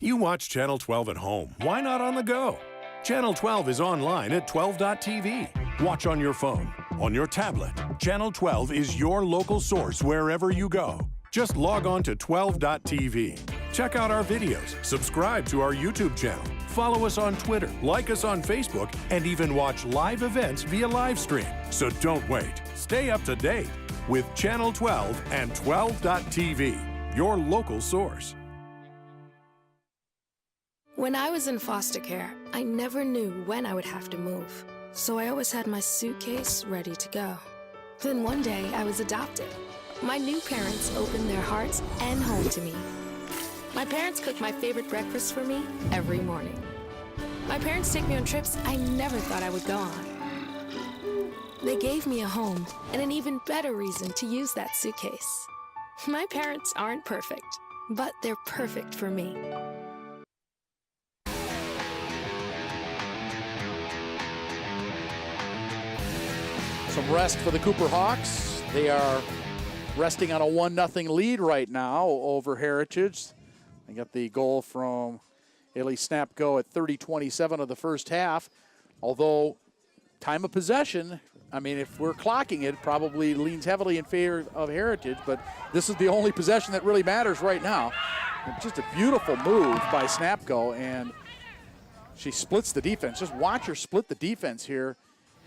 You watch Channel 12 at home. Why not on the go? Channel 12 is online at 12.tv. Watch on your phone, on your tablet. Channel 12 is your local source wherever you go. Just log on to 12.tv. Check out our videos, subscribe to our YouTube channel, follow us on Twitter, like us on Facebook, and even watch live events via live stream. So don't wait. Stay up to date with Channel 12 and 12.tv, your local source. When I was in foster care, I never knew when I would have to move. So I always had my suitcase ready to go. Then one day I was adopted. My new parents opened their hearts and home to me. My parents cook my favorite breakfast for me every morning. My parents take me on trips I never thought I would go on. They gave me a home and an even better reason to use that suitcase. My parents aren't perfect, but they're perfect for me. Some rest for the Cooper Hawks. They are resting on a 1-0 lead right now over Heritage. They got the goal from Ailey Snapko at 30:27 of the first half. Although time of possession, I mean, if we're clocking it, probably leans heavily in favor of Heritage, but this is the only possession that really matters right now. Just a beautiful move by Snapko, and she splits the defense. Just watch her split the defense here,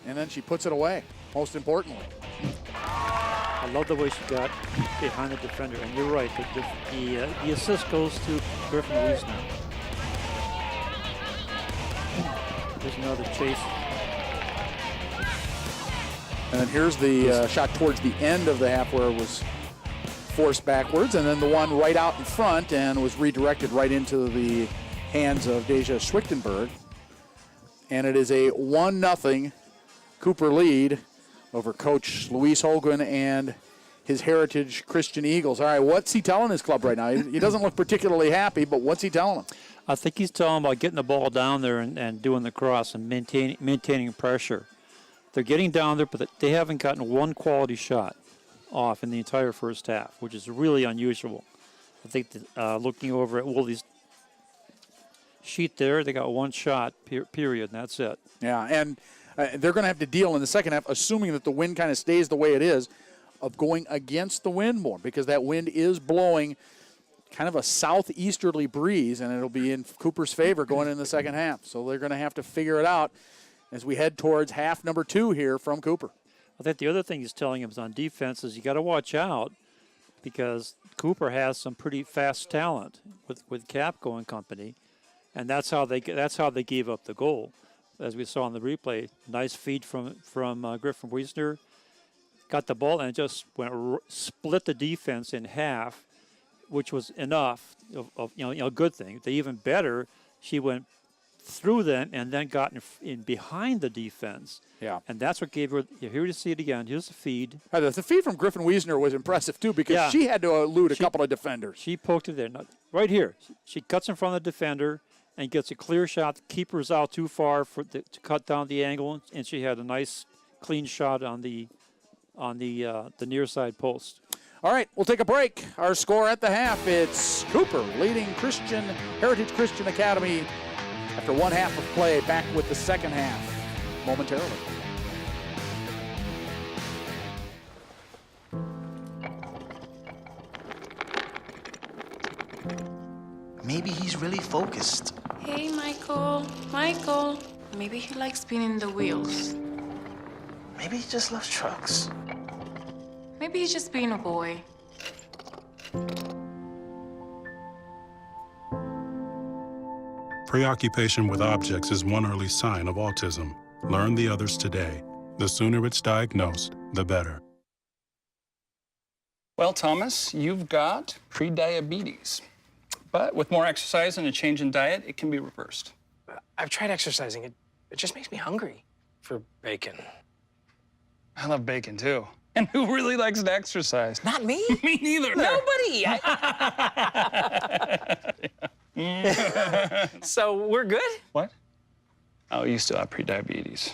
and then she puts it away, most importantly. I love the way she got behind the defender, and you're right, the assist goes to Griffin Wiesner. There's another chase. And then here's the shot towards the end of the half where it was forced backwards, and then the one right out in front and was redirected right into the hands of Deja Schwichtenberg. And it is a 1-0 Cooper lead over Coach Luis Hogan and his Heritage Christian Eagles. All right, what's he telling his club right now? He doesn't look particularly happy, but what's he telling them? I think he's telling them about getting the ball down there and doing the cross and maintaining pressure. They're getting down there, but they haven't gotten one quality shot off in the entire first half, which is really unusual. I think that, looking over at Wooley's sheet there, they got one shot, period, and that's it. Yeah, and they're going to have to deal in the second half, assuming that the wind kind of stays the way it is, of going against the wind more, because that wind is blowing kind of a southeasterly breeze, and it'll be in Cooper's favor going in the second half. So they're going to have to figure it out as we head towards half number 2 here from Cooper. I think the other thing he's telling him is on defense is you got to watch out, because Cooper has some pretty fast talent with Capco and company, and that's how they gave up the goal. As we saw in the replay, nice feed from Griffin Wiesner, got the ball and just split the defense in half, which was enough of a good thing. The even better, she went through them and then got in behind the defense. Yeah, and that's what gave her. Here you see it again. Here's the feed. The feed from Griffin Wiesner was impressive too, because she had to elude a couple of defenders. She poked it there. Now, right here, she cuts in front of the defender and gets a clear shot. The keeper's out too far to cut down the angle, and she had a nice, clean shot on the near side post. All right, we'll take a break. Our score at the half, it's Cooper leading Heritage Christian Academy after one half of play. Back with the second half momentarily. Maybe he's really focused. Hey, Michael. Michael. Maybe he likes spinning the wheels. Maybe he just loves trucks. Maybe he's just being a boy. Preoccupation with objects is one early sign of autism. Learn the others today. The sooner it's diagnosed, the better. Well, Thomas, you've got prediabetes. But with more exercise and a change in diet, it can be reversed. I've tried exercising. It just makes me hungry for bacon. I love bacon, too. And who really likes to exercise? Not me. Me neither. Nobody. So we're good? What? Oh, you still have prediabetes.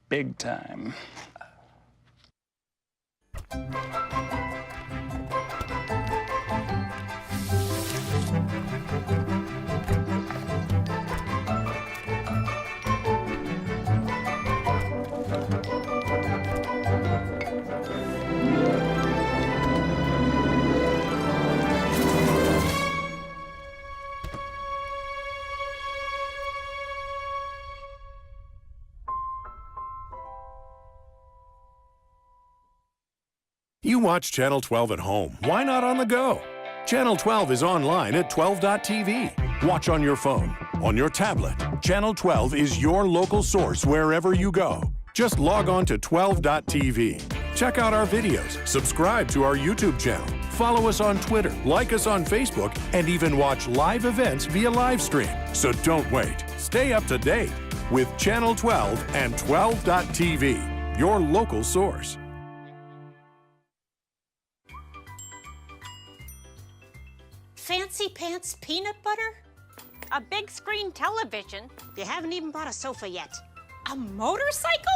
Big time. You watch Channel 12 at home. Why not on the go? Channel 12 is online at 12.tv. Watch on your phone, on your tablet. Channel 12 is your local source wherever you go. Just log on to 12.tv. Check out our videos, subscribe to our YouTube channel, follow us on Twitter, like us on Facebook, and even watch live events via live stream. So don't wait. Stay up to date with Channel 12 and 12.tv, your local source. Fancy pants peanut butter? A big screen television? You haven't even bought a sofa yet. A motorcycle?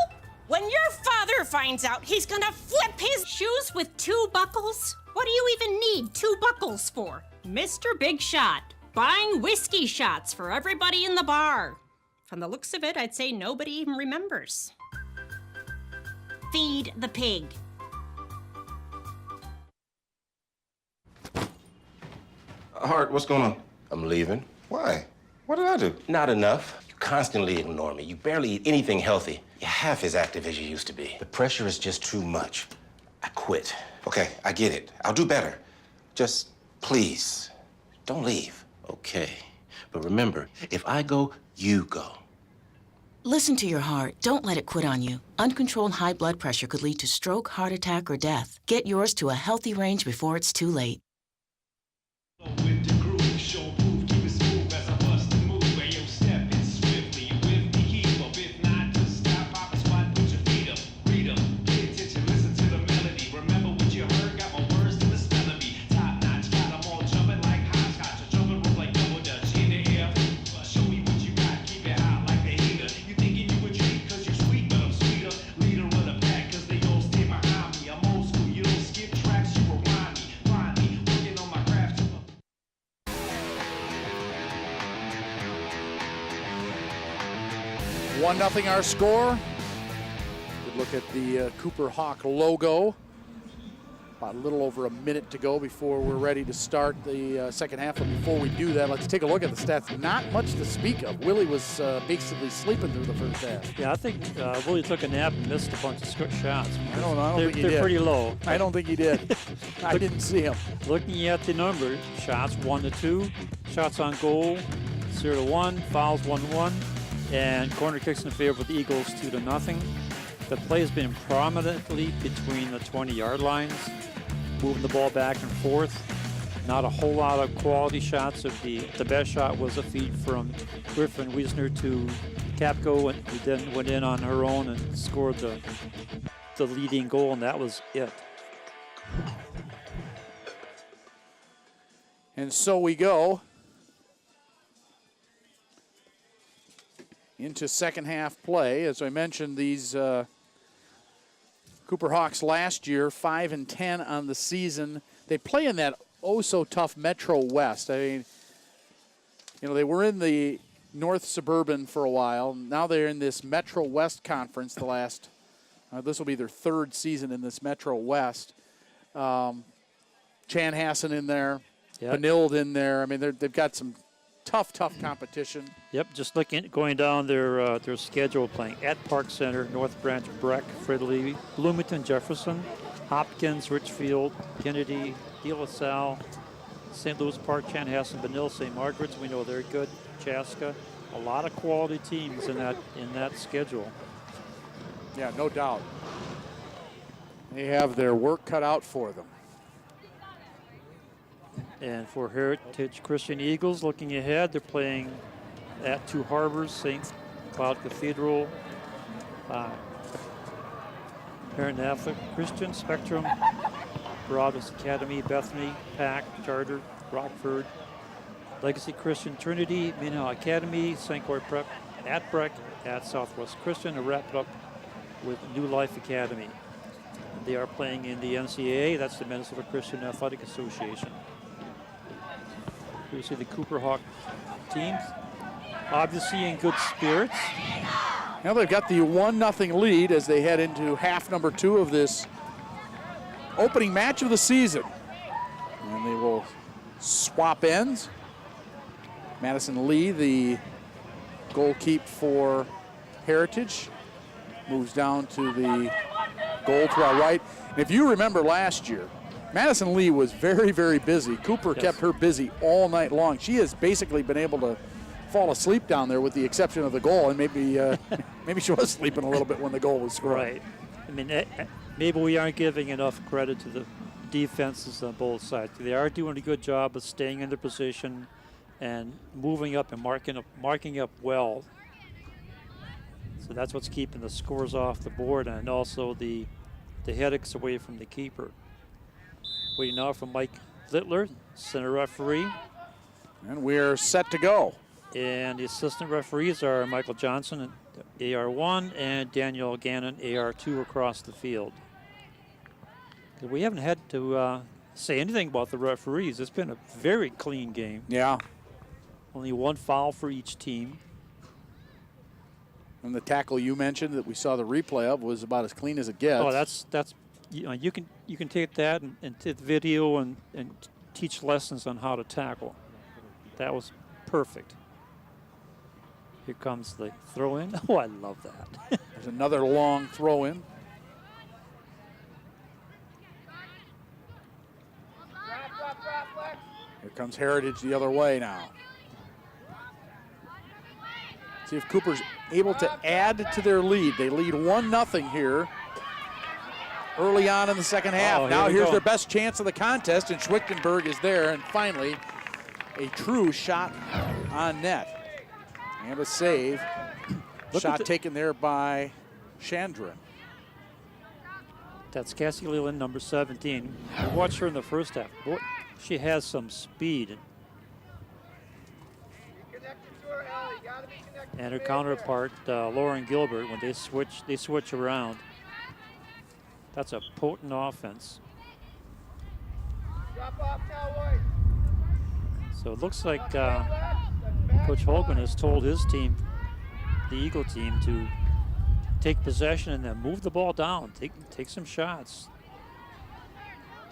When your father finds out, he's gonna flip his shoes with 2 buckles? What do you even need 2 buckles for? Mr. Big Shot, buying whiskey shots for everybody in the bar. From the looks of it, I'd say nobody even remembers. Feed the pig. Hart, what's going on? I'm leaving. Why? What did I do? Not enough. You constantly ignore me. You barely eat anything healthy. You're half as active as you used to be. The pressure is just too much. I quit. Okay, I get it. I'll do better. Just, please, don't leave. Okay. But remember, if I go, you go. Listen to your heart. Don't let it quit on you. Uncontrolled high blood pressure could lead to stroke, heart attack, or death. Get yours to a healthy range before it's too late. Nothing our score. Good look at the Cooper Hawk logo. About a little over a minute to go before we're ready to start the second half. But before we do that, let's take a look at the stats. Not much to speak of. Willie was basically sleeping through the first half. Yeah, I think Willie took a nap and missed a bunch of shots. I don't think he did. They're pretty low. I don't think he did. I didn't see him. Looking at the numbers, shots 1-2, shots on goal 0-1, fouls 1-1. And corner kicks in favor of the Eagles 2-0. The play has been prominently between the 20-yard lines, moving the ball back and forth. Not a whole lot of quality shots. The best shot was a feed from Griffin Wiesner to Capco, and who then went in on her own and scored the leading goal, and that was it. And so we go into second half play. As I mentioned, these Cooper Hawks last year, 5-10 on the season. They play in that oh-so-tough Metro West. I mean, they were in the North Suburban for a while. Now they're in this Metro West Conference the last, this will be their 3rd season in this Metro West. Chanhassen in there, yep. Benilde in there. I mean, they've got some tough competition. Yep, just going down their schedule, playing at Park Center, North Branch, Breck, Fridley, Bloomington, Jefferson, Hopkins, Richfield, Kennedy, De La Salle, St. Louis Park, Chanhassen, Benilde, St. Margaret's. We know they're good. Chaska, a lot of quality teams in that schedule. Yeah, no doubt. They have their work cut out for them. And for Heritage Christian Eagles, looking ahead, they're playing at Two Harbors, St. Cloud Cathedral, Maranatha Christian, Spectrum, Broadus Academy, Bethany, Pack, Charter, Rockford, Legacy Christian, Trinity, Minneapolis Academy, St. Croix Prep, at Breck, at Southwest Christian, and wrap it up with New Life Academy. They are playing in the NCAA, that's the Minnesota Christian Athletic Association. You see the Cooper Hawk teams, obviously in good spirits. Now they've got the 1-0 lead as they head into half number 2 of this opening match of the season. And they will swap ends. Madison Lee, the goalkeeper for Heritage, moves down to the goal to our right. And if you remember last year, Madison Lee was very, very busy. Cooper kept her busy all night long. She has basically been able to fall asleep down there with the exception of the goal, and maybe maybe she was sleeping a little bit when the goal was scored. Right. I mean, maybe we aren't giving enough credit to the defenses on both sides. They are doing a good job of staying in their position and moving up and marking up well. So that's what's keeping the scores off the board, and also the headaches away from the keeper. Waiting now for Mike Littler, center referee. And we're set to go. And the assistant referees are Michael Johnson, AR1, and Daniel Gannon, AR2, across the field. We haven't had to say anything about the referees. It's been a very clean game. Yeah. Only one foul for each team. And the tackle you mentioned that we saw the replay of was about as clean as it gets. Oh, that's you can take that and take the video and teach lessons on how to tackle. That was perfect. Here comes the throw in. Oh, I love that. There's another long throw in. Here comes Heritage the other way now. See if Cooper's able to add to their lead. They lead 1-0 here early on in the second half. Now here's their best chance of the contest, and Schwichtenberg is there, and finally a true shot on net. And a save. Shot taken there by Chandran. That's Cassie Leland, number 17. I watched her in the first half. Boy, she has some speed. And her counterpart, Lauren Gilbert, when they switch around. That's a potent offense. So it looks like Coach Holman has told his team, the Eagle team, to take possession and then move the ball down, take some shots.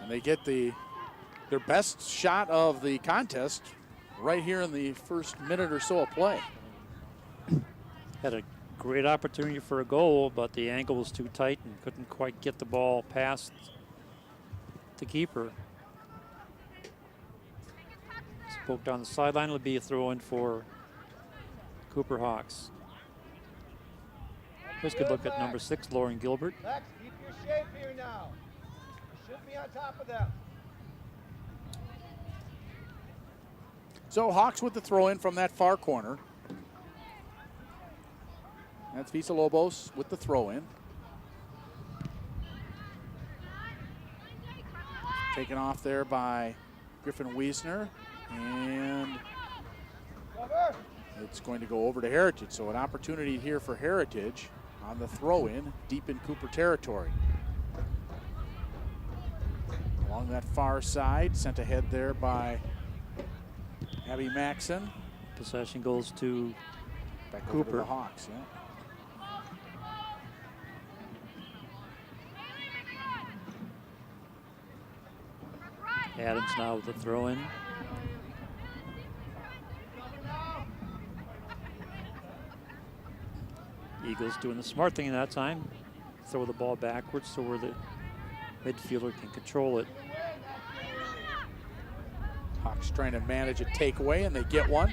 And they get their best shot of the contest right here in the first minute or so of play. Had a great opportunity for a goal, but the angle was too tight and couldn't quite get the ball past the keeper. Spoke down the sideline. It'll be a throw in for Cooper Hawks. Here's a good look at number 6, Lauren Gilbert. Lex, keep your shape here now. You should be on top of them. So Hawks with the throw in from that far corner. That's Villalobos with the throw in. Taken off there by Griffin Wiesner. And it's going to go over to Heritage. So an opportunity here for Heritage on the throw-in deep in Cooper territory. Along that far side, sent ahead there by Abby Maxson. Possession goes to back Cooper. Over to the Hawks, yeah. Adams now with the throw-in. Eagles doing the smart thing in that time. Throw the ball backwards so where the midfielder can control it. Hawks trying to manage a takeaway, and they get one.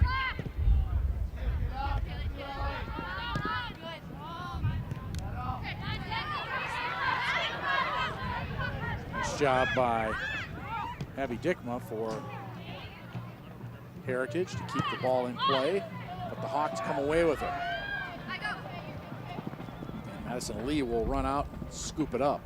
Nice job by Abby Dickma for Heritage to keep the ball in play, but the Hawks come away with it. And Madison Lee will run out and scoop it up.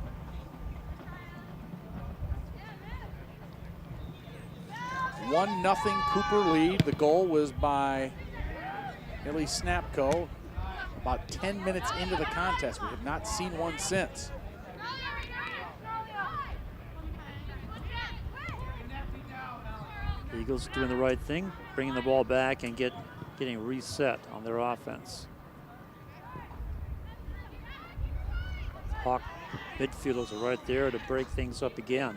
1-0 Cooper lead. The goal was by Ellie Snapko about 10 minutes into the contest. We have not seen one since. Eagles doing the right thing, bringing the ball back and getting reset on their offense. Hawk midfielders are right there to break things up again.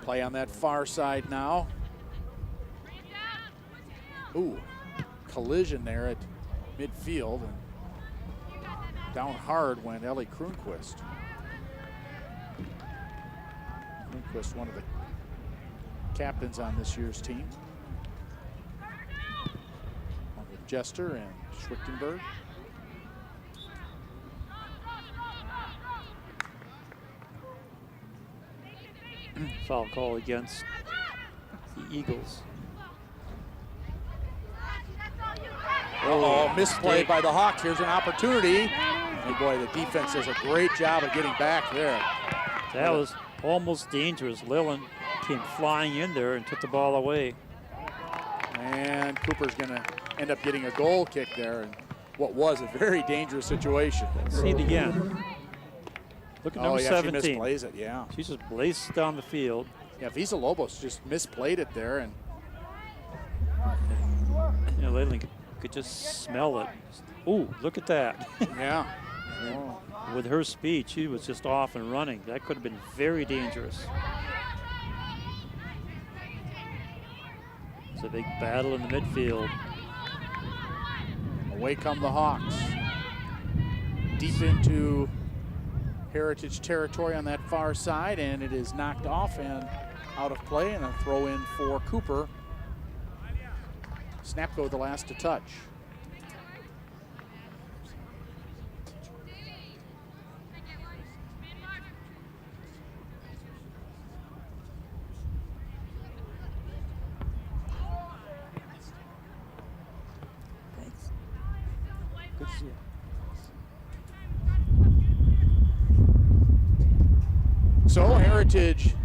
Play on that far side now. Ooh, collision there at midfield, and down hard went Ellie Kroonquist. Kroonquist, one of the captains on this year's team, along with Jester and Schwichtenberg. Foul call against the Eagles. Oh, misplay by the Hawks. Here's an opportunity. And boy, the defense does a great job of getting back there. That was almost dangerous. Lillen came flying in there and took the ball away. And Cooper's going to end up getting a goal kick there in what was a very dangerous situation. See it again. Look at number 17. She misplays it, yeah. She just blazed down the field. Yeah, Villalobos just misplayed it there. And you know, Lillen could just smell it. Ooh, look at that. Yeah. Oh. With her speed, she was just off and running. That could have been very dangerous. It's a big battle in the midfield. Away come the Hawks. Deep into Heritage territory on that far side, and it is knocked off and out of play, and a throw in for Cooper. Snapko the last to touch. Thanks. Good to see you. So Heritage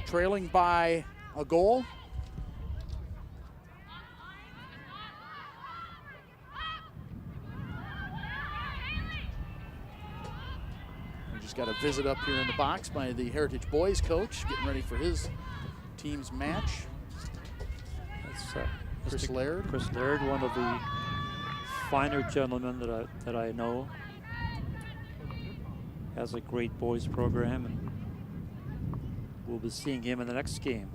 trailing by a goal. We just got a visit up here in the box by the Heritage boys coach, getting ready for his team's match. That's Chris Laird. Chris Laird, one of the finer gentlemen that I know. Has a great boys program, and we'll be seeing him in the next game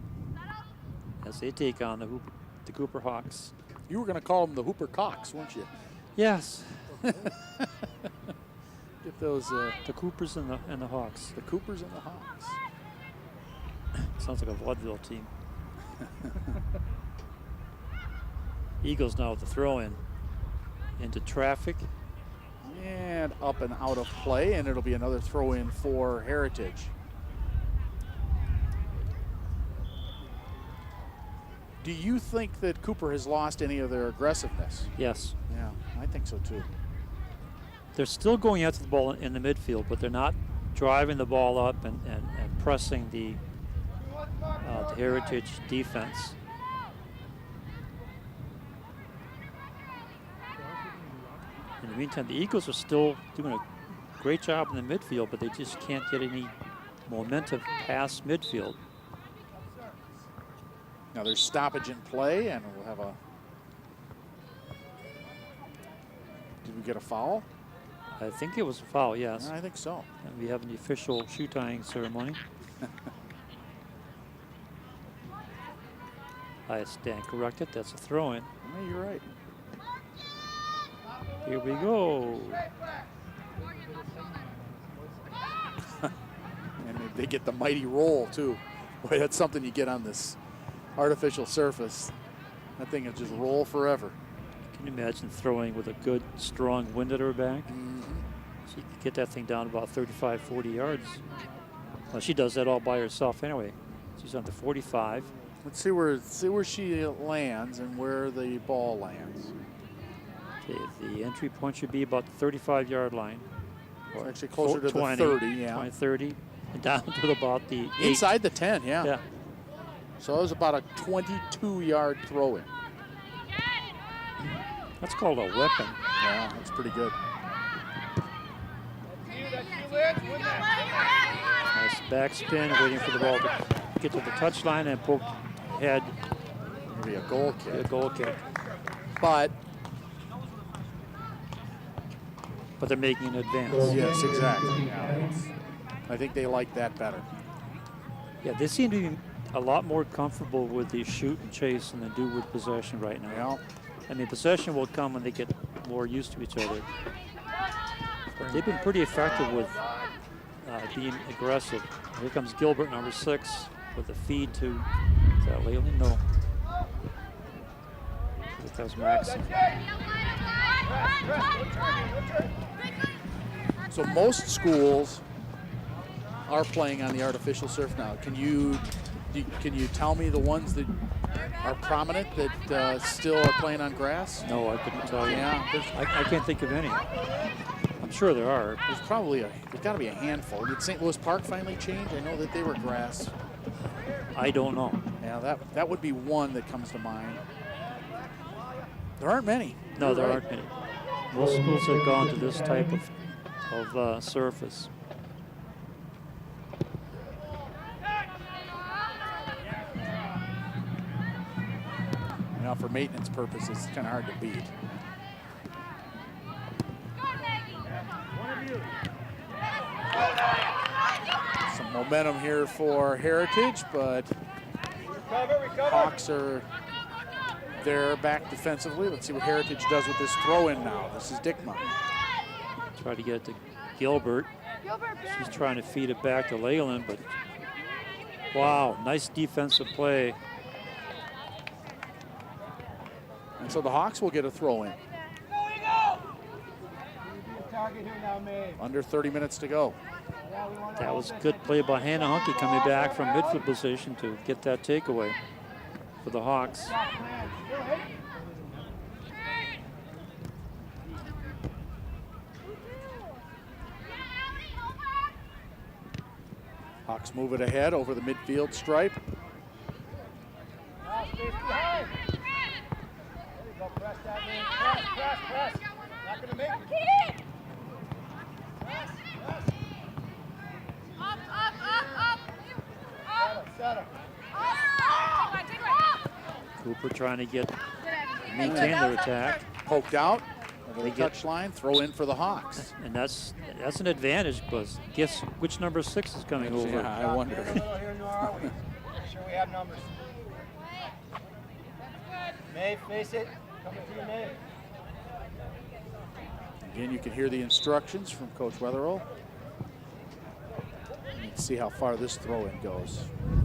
as they take on the Cooper Hawks. You were going to call them the Hooper Cocks, weren't you? Yes. Get those the Coopers and the Hawks. The Coopers and the Hawks. Sounds like a vaudeville team. Eagles now with the throw in into traffic. And up and out of play, and it'll be another throw in for Heritage. Do you think that Cooper has lost any of their aggressiveness? Yes. Yeah, I think so too. They're still going after the ball in the midfield, but they're not driving the ball up and pressing the Heritage defense. In the meantime, the Eagles are still doing a great job in the midfield, but they just can't get any momentum past midfield. Now there's stoppage in play, and we'll have a... Did we get a foul? I think it was a foul, yes. I think so. And we have the official shoe tying ceremony. I stand corrected. That's a throw-in. Yeah, you're right. Here we go. And they get the mighty roll, too. Boy, that's something you get on this artificial surface. That thing will just roll forever. Can you imagine throwing with a good, strong wind at her back? Mm-hmm. She could get that thing down about 35, 40 yards. Well, she does that all by herself anyway. She's on the 45. Let's see where she lands and where the ball lands. Okay, the entry point should be about the 35-yard line. It's actually closer to 20, the 30, yeah. 20, 30, and down to about the 8. Inside the 10, yeah. Yeah. So it was about a 22-yard throw in. That's called a weapon. Yeah, that's pretty good. Nice backspin, waiting for the ball to get to the touchline and poke head. Maybe a goal kick. A goal kick. But they're making an advance. Yes, exactly. Yeah, I think they like that better. Yeah, they seem to be a lot more comfortable with the shoot and chase than they do with possession right now. Yeah. I mean, possession will come when they get more used to each other. But they've been pretty effective with being aggressive. Here comes Gilbert, number 6, with a feed to, is that Leyland? No. I think that was Maxson. So most schools are playing on the artificial turf now. Can you tell me the ones that are prominent that still are playing on grass? No, I couldn't tell you. Yeah, I can't think of any. I'm sure there are. There's probably there's got to be a handful. Did St. Louis Park finally change? I know that they were grass. I don't know. Yeah, that would be one that comes to mind. There aren't many. No, You're there right. aren't many. Most schools have gone to this type of surface. Now, for maintenance purposes, it's kind of hard to beat. Some momentum here for Heritage, but Hawks are there back defensively. Let's see what Heritage does with this throw-in now. This is Dickma. Try to get it to Gilbert. She's trying to feed it back to Leyland, but wow, nice defensive play. And so the Hawks will get a throw-in. Under 30 minutes to go. That was good play by Hannah Hunke coming back from midfield position to get that takeaway for the Hawks. Hawks move it ahead over the midfield stripe. Not gonna make it. Cooper trying to maintain their attack. Poked out over the touchline, throw in for the Hawks. And that's an advantage, because guess which number 6 is coming over? Yeah, I wonder. Make sure we have numbers. Maeve, face it. Coming to you, Maeve. Again, you can hear the instructions from Coach Wetherell. You can see how far this throw-in goes.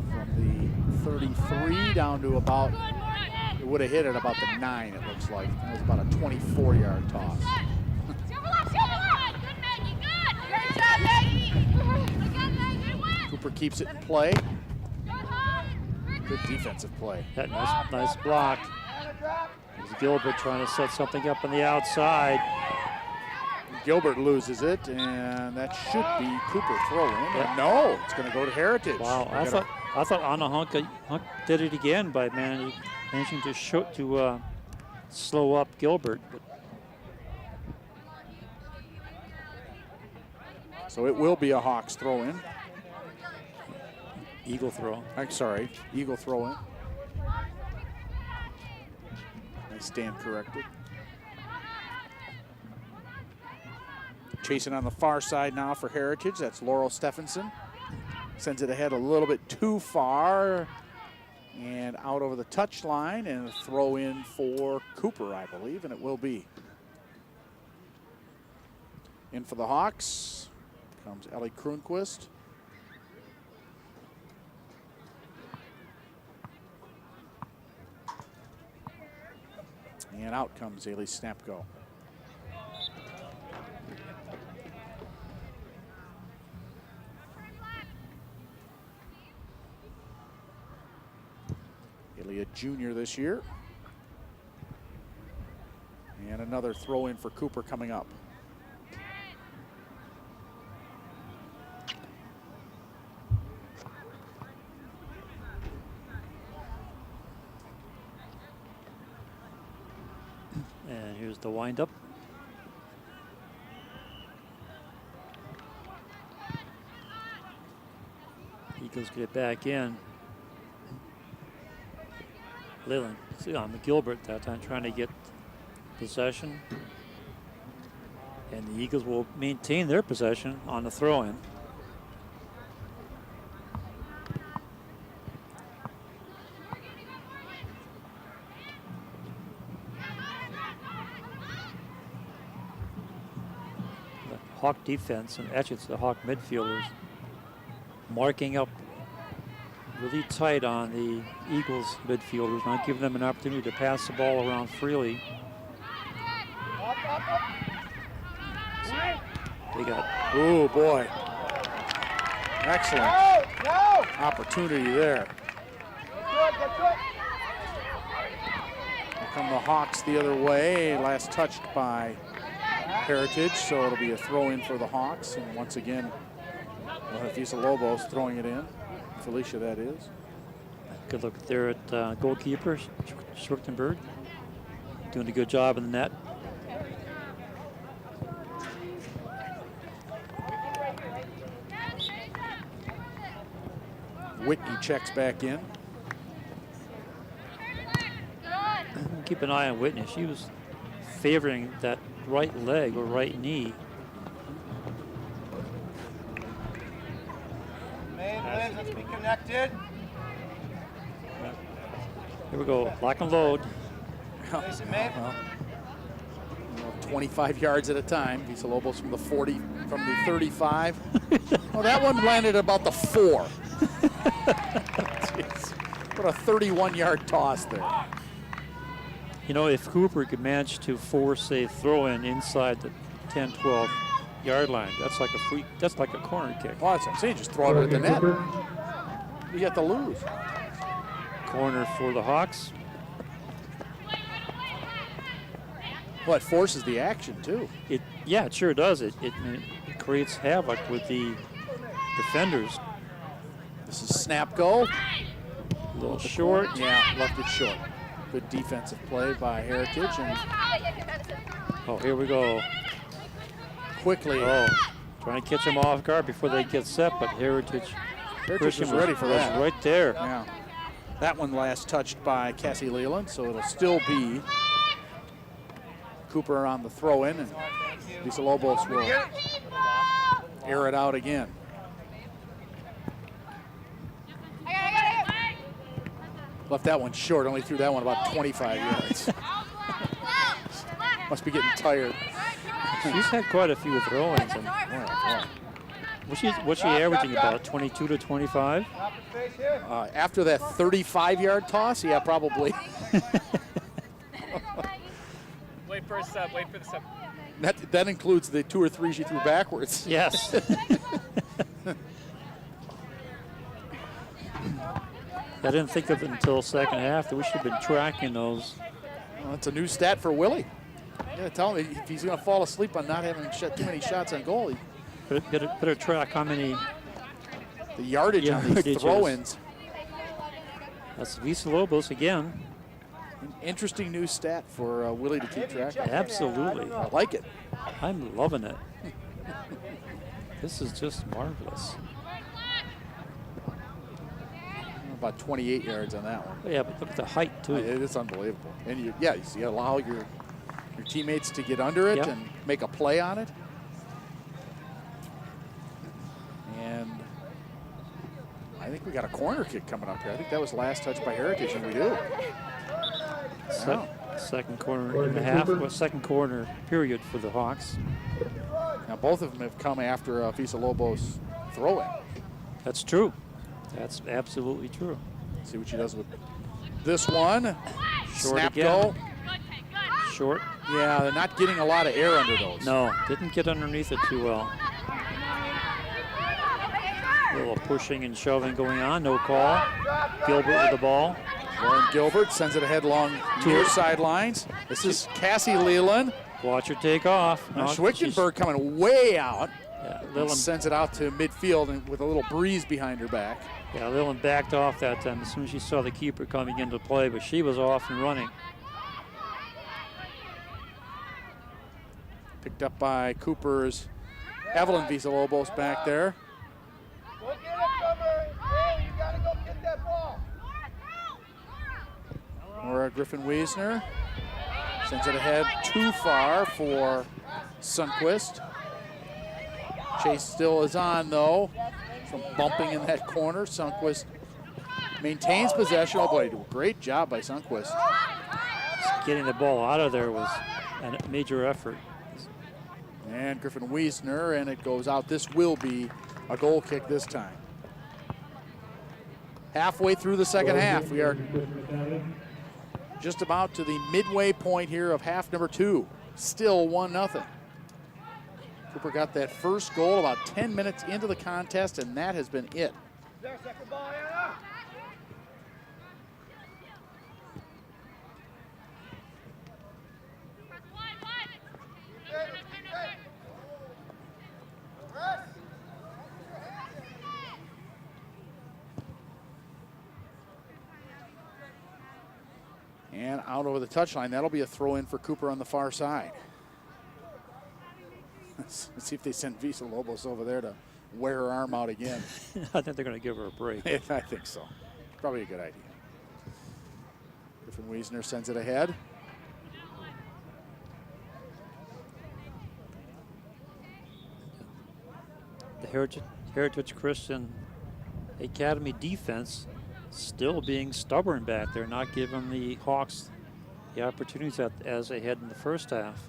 From the 33 down to about, it would have hit at about the 9, it looks like. It was about a 24-yard toss. Cooper keeps it in play. Good defensive play. That nice block. There's Gilbert trying to set something up on the outside. Gilbert loses it, and that should be Cooper throwing. Yep. No, it's going to go to Heritage. Wow, I thought Anna Hunk did it again by managing to slow up Gilbert. So it will be a Hawks throw-in. Eagle throw. I'm sorry, Eagle throw-in. I stand corrected. Chasing on the far side now for Heritage. That's Laurel Stephenson. Sends it ahead a little bit too far and out over the touchline, and a throw in for Cooper, I believe, and it will be. In for the Hawks comes Ellie Kronquist. And out comes Ailey Snapko. Haley, a junior this year. And another throw in for Cooper coming up. And here's the windup. Eagles get it back in. Leland, see on McGilbert that time trying to get possession. And the Eagles will maintain their possession on the throw-in. The Hawk defense, and actually it's the Hawk midfielders, marking up really tight on the Eagles midfielders, not giving them an opportunity to pass the ball around freely. They got, oh boy, excellent opportunity there. Here come the Hawks the other way, last touched by Heritage, so it'll be a throw in for the Hawks, and once again, we'll have Villalobos throwing it in. Felicia, that is. good look there at goalkeeper Schwarzenberg, doing a good job in the net. Whitney checks back in. Keep an eye on Whitney. She was favoring that right leg or right knee. Liz, let's be connected. Here we go, lock and load. 25 yards at a time. Villalobos from the 40, from the 35. Oh, that one landed about the 4. What a 31-yard toss there. You know, if Cooper could manage to force a throw-in inside the 10, 12 yard line, that's like a free, that's like a corner kick. Well, that's what I'm saying, just throw it at the net. You got to lose. Corner for the Hawks. Well, it forces the action too. Yeah, it sure does. It creates havoc with the defenders. This is snap go. A little short. Yeah, left it short. Good defensive play by Heritage. And oh, here we go. Quickly. Oh, trying to catch them off guard before they get set, but Heritage was ready for that. Was right there. Yeah. That one last touched by Cassie Leland, so it'll still be Cooper on the throw-in, and Villalobos will air it out again. Left that one short, only threw that one about 25 yards. Must be getting tired. She's had quite a few throw-ins. What's she averaging, about 22 to 25? After that 35-yard toss, yeah, probably. Wait for a sub, wait for the sub. That includes the 2 or 3 she threw backwards. Yes. I didn't think of it until second half that we should have been tracking those. Well, that's a new stat for Willie. Yeah, tell him if he's going to fall asleep on not having too many shots on goal. Better track how many. The yardage on these throw-ins. That's Villalobos again. An interesting new stat for Willie to keep track of. Absolutely. I like it. I'm loving it. This is just marvelous. About 28 yards on that one. Yeah, but look at the height too. It's unbelievable. And you allow your teammates to get under it and make a play on it. And I think we got a corner kick coming up here. I think that was last touch by Heritage, and we do. Second corner and a half, second corner period for the Hawks. Now both of them have come after Villalobos throw-in. That's true. That's absolutely true. See what she does with this one. Short Snap again. go. Short. Yeah, they're not getting a lot of air under those. No, didn't get underneath it too well. A little pushing and shoving going on, no call. Gilbert with the ball. Lauren Gilbert sends it ahead along near sidelines. This is Cassie Leland. Watch her take off. Now Schwickenberg coming way out. Yeah, Leland sends it out to midfield and with a little breeze behind her back. Yeah, Leland backed off that time as soon as she saw the keeper coming into play, but she was off and running. Picked up by Cooper's Evelyn Villalobos back there. Go get it from her. Hey, you gotta go get that ball. Nora Griffin-Wiesner sends it ahead too far for Sundquist. Chase still is on though. From bumping in that corner, Sundquist maintains possession. Oh boy, a great job by Sundquist. Just getting the ball out of there was a major effort. And Griffin-Wiesner, and it goes out. This will be a goal kick this time. Halfway through the second half, we are just about to the midway point here of half number 2. Still 1-0. Cooper got that first goal about 10 minutes into the contest, and that has been it. And out over the touchline, that'll be a throw in for Cooper on the far side. Let's see if they send Villalobos over there to wear her arm out again. I think they're going to give her a break. I think so. Probably a good idea. Griffin-Wiesner sends it ahead. The Heritage Christian Academy defense still being stubborn back there, not giving the Hawks the opportunities as they had in the first half.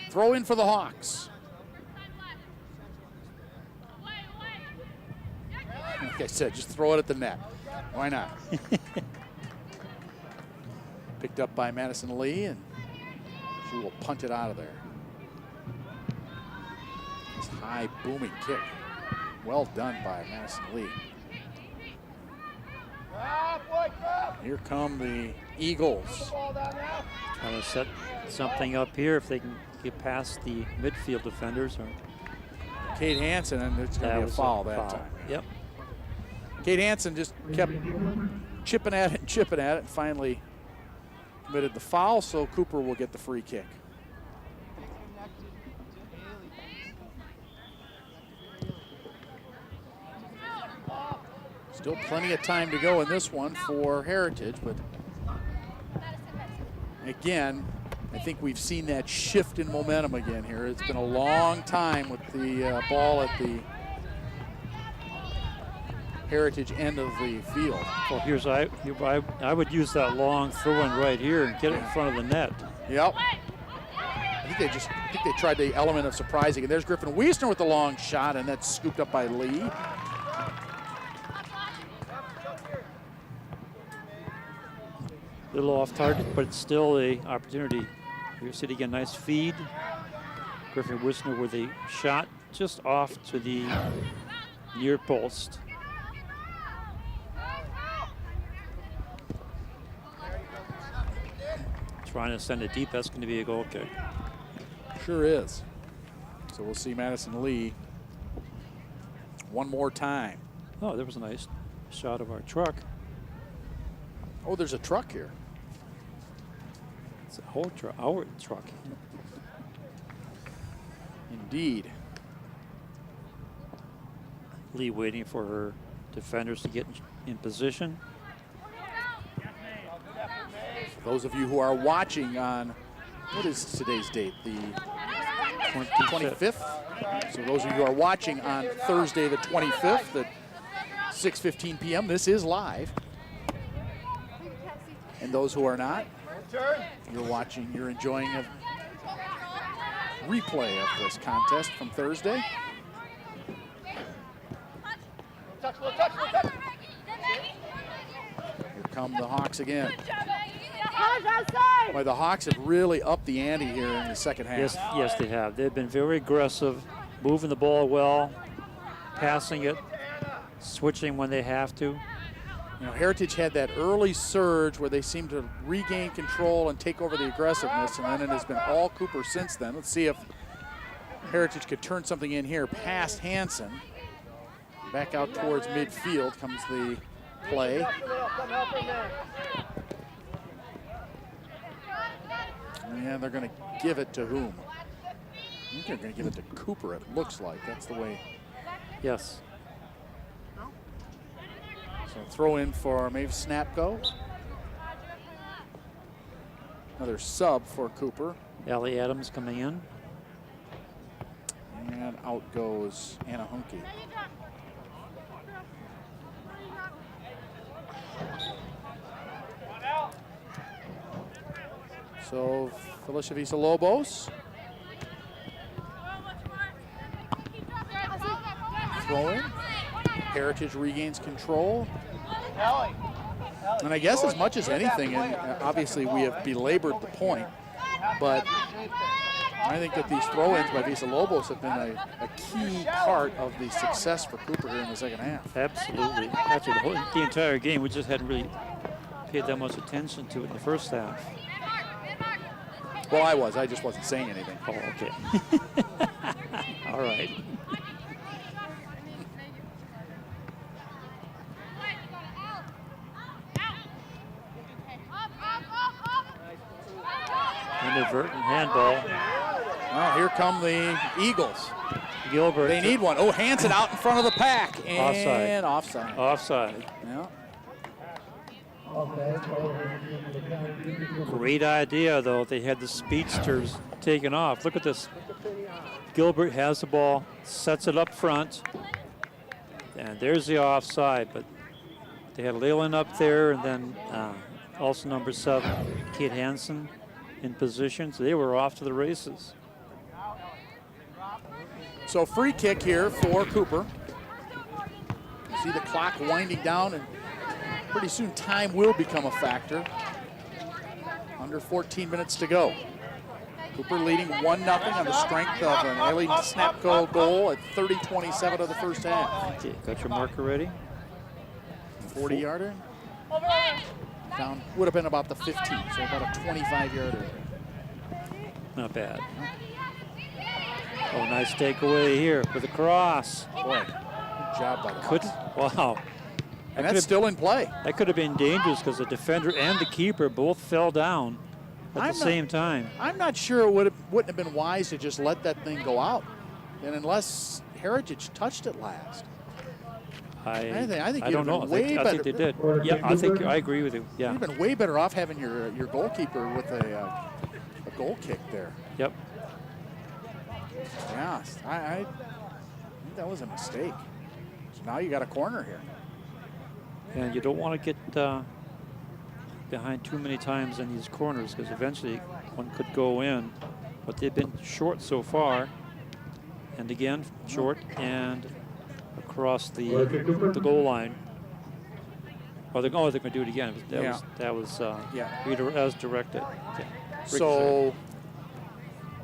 Throw in for the Hawks. Like I said, just throw it at the net. Why not? Picked up by Madison Lee, and she will punt it out of there. This high booming kick. Well done by Madison Lee. Here come the Eagles. Trying to set something up here if they can get past the midfield defenders. Or Kate Hansen, and it's going to be a foul that time. Yep. Kate Hansen just kept chipping at it, and finally committed the foul, so Cooper will get the free kick. Still plenty of time to go in this one for Heritage, but again, I think we've seen that shift in momentum again here. It's been a long time with the ball at the Heritage end of the field. Well, I would use that long throw-in right here and get it in front of the net. Yep. I think they tried the element of surprising. And there's Griffin-Wiesner with the long shot, and that's scooped up by Lee. Little off target, but it's still a opportunity. You're sitting again, nice feed. Griffin-Wiesner with a shot just off to the near post. Trying to send it deep, that's going to be a goal kick. Sure is. So we'll see Madison Lee one more time. Oh, there was a nice shot of our truck. Oh, there's a truck here. It's a whole truck, our truck. Indeed. Lee waiting for her defenders to get in position. Those of you who are watching on, what is today's date? The 25th. So those of you who are watching on Thursday the 25th at 6:15 p.m., this is live. And those who are not, you're watching, you're enjoying a replay of this contest from Thursday. Here come the Hawks again. Boy, the Hawks have really upped the ante here in the second half. Yes, they have. They've been very aggressive, moving the ball well, passing it, switching when they have to. You know, Heritage had that early surge where they seemed to regain control and take over the aggressiveness, and then it has been all Cooper since then. Let's see if Heritage could turn something in here past Hansen. Back out towards midfield comes the play. And they're going to give it to whom? I think they're going to give it to Cooper, it looks like. That's the way. Yes. So throw in for maybe Snapko. Another sub for Cooper. Allie Adams coming in. And out goes Anna Hunke. So Felicia Villalobos. Throw in. Heritage regains control. And I guess as much as anything, and obviously we have belabored the point, but I think that these throw-ins by Villalobos have been a key part of the success for Cooper here in the second half. Absolutely. Actually, the entire game, we just hadn't really paid that much attention to it in the first half. Well, I just wasn't saying anything. Oh, okay. All right. Inadvertent handball. Well, here come the Eagles. Gilbert. They need one. Oh, Hansen out in front of the pack. And offside. Offside. Yeah. Great idea, though. They had the speedsters taken off. Look at this. Gilbert has the ball, sets it up front, and there's the offside. But they had Leyland up there, and then also number 7, Kate Hansen, in position. So they were off to the races. So free kick here for Cooper. You see the clock winding down, and pretty soon time will become a factor. Under 14 minutes to go. Cooper leading 1-0 on the strength of an Eileen Snapko goal at 30-27 of the first half. Okay, got your marker ready? 40-yarder. Down, would have been about the 15, so about a 25-yarder. Not bad. Oh, nice takeaway here with a cross. Boy, good job by the Hawks. Wow. And that's still in play. That could have been dangerous because the defender and the keeper both fell down at the same time. I'm not sure it wouldn't have been wise to just let that thing go out, and unless Heritage touched it last. I think I don't know. I think they did. Yeah, I agree with you. Yeah. You've been way better off having your goalkeeper with a goal kick there. Yep. Yeah, I think that was a mistake. So now you got a corner here. And you don't want to get behind too many times in these corners because eventually one could go in. But they've been short so far. And again, short and across the goal line. Oh, they're going to do it again. That was as directed. Okay. So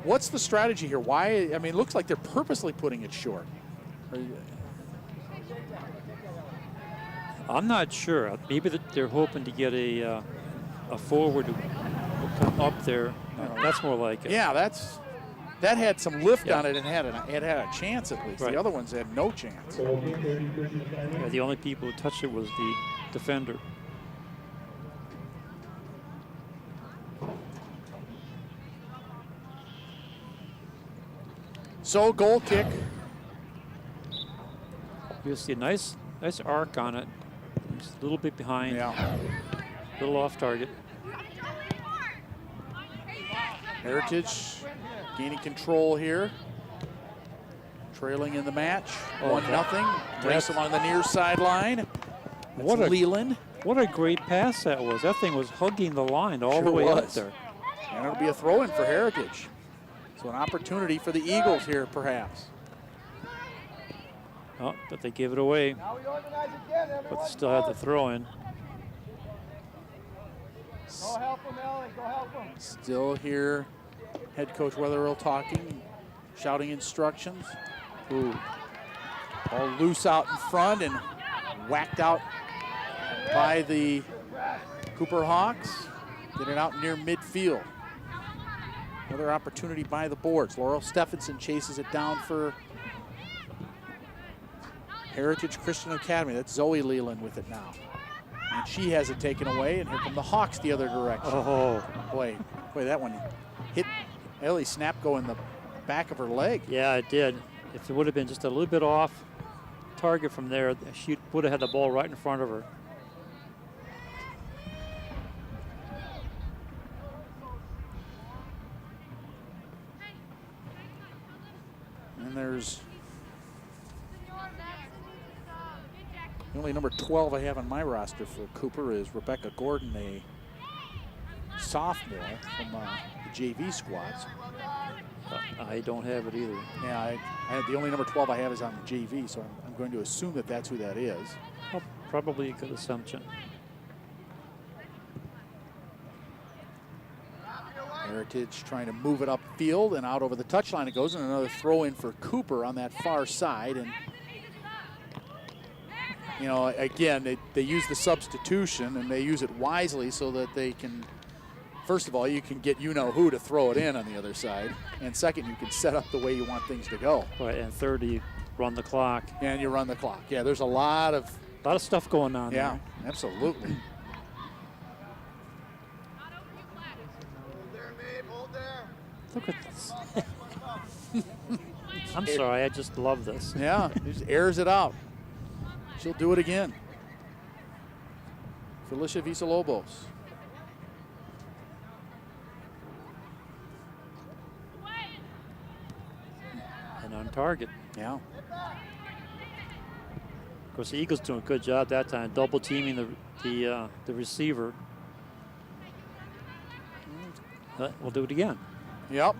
what's the strategy here? Why? I mean, it looks like they're purposely putting it short. I'm not sure. Maybe they're hoping to get a forward who will come up there. That's more like it. Yeah, that had some lift on it and had a chance at least. Right. The other ones had no chance. Yeah, the only people who touched it was the defender. So goal kick. You see a nice arc on it. Just a little bit behind. Yeah. A little off target. Heritage gaining control here. Trailing in the match. 1-0. Race along the near sideline. What a Leland. What a great pass that was. That thing was hugging the line all the way up there. And it'll be a throw-in for Heritage. So an opportunity for the Eagles here, perhaps. Oh, but they give it away. But they still have the throw-in. Go help him, Ellie. Go help him. Still here, head coach Weatherall talking, shouting instructions. Ooh. Ball loose out in front and whacked out by the Cooper Hawks. Get it out near midfield. Another opportunity by the boards. Laurel Stephenson chases it down for Heritage Christian Academy. That's Zoe Leland with it now. And she has it taken away, and here come the Hawks the other direction. Oh. Boy, that one hit Ellie Snapko in the back of her leg. Yeah, it did. If it would have been just a little bit off target from there, she would have had the ball right in front of her. And there's the only number 12 I have on my roster for Cooper is Rebecca Gordon, a sophomore from the JV squads. I don't have it either. Yeah, the only number 12 I have is on the JV, so I'm going to assume that that's who that is. Well, probably a good assumption. Heritage trying to move it upfield and out over the touchline it goes, and another throw in for Cooper on that far side. And you know, again, they use the substitution and they use it wisely so that they can, first of all, you can get you-know-who to throw it in on the other side. And second, you can set up the way you want things to go. Right, and third, you run the clock. And you run the clock. Yeah, there's a lot of stuff going on there. Yeah, absolutely. Look at this. I'm sorry, I just love this. Yeah, he just airs it out. She'll do it again. Felicia Villalobos. And on target. Yeah. Of course, the Eagles doing a good job that time, double teaming the receiver. We'll do it again. Yep.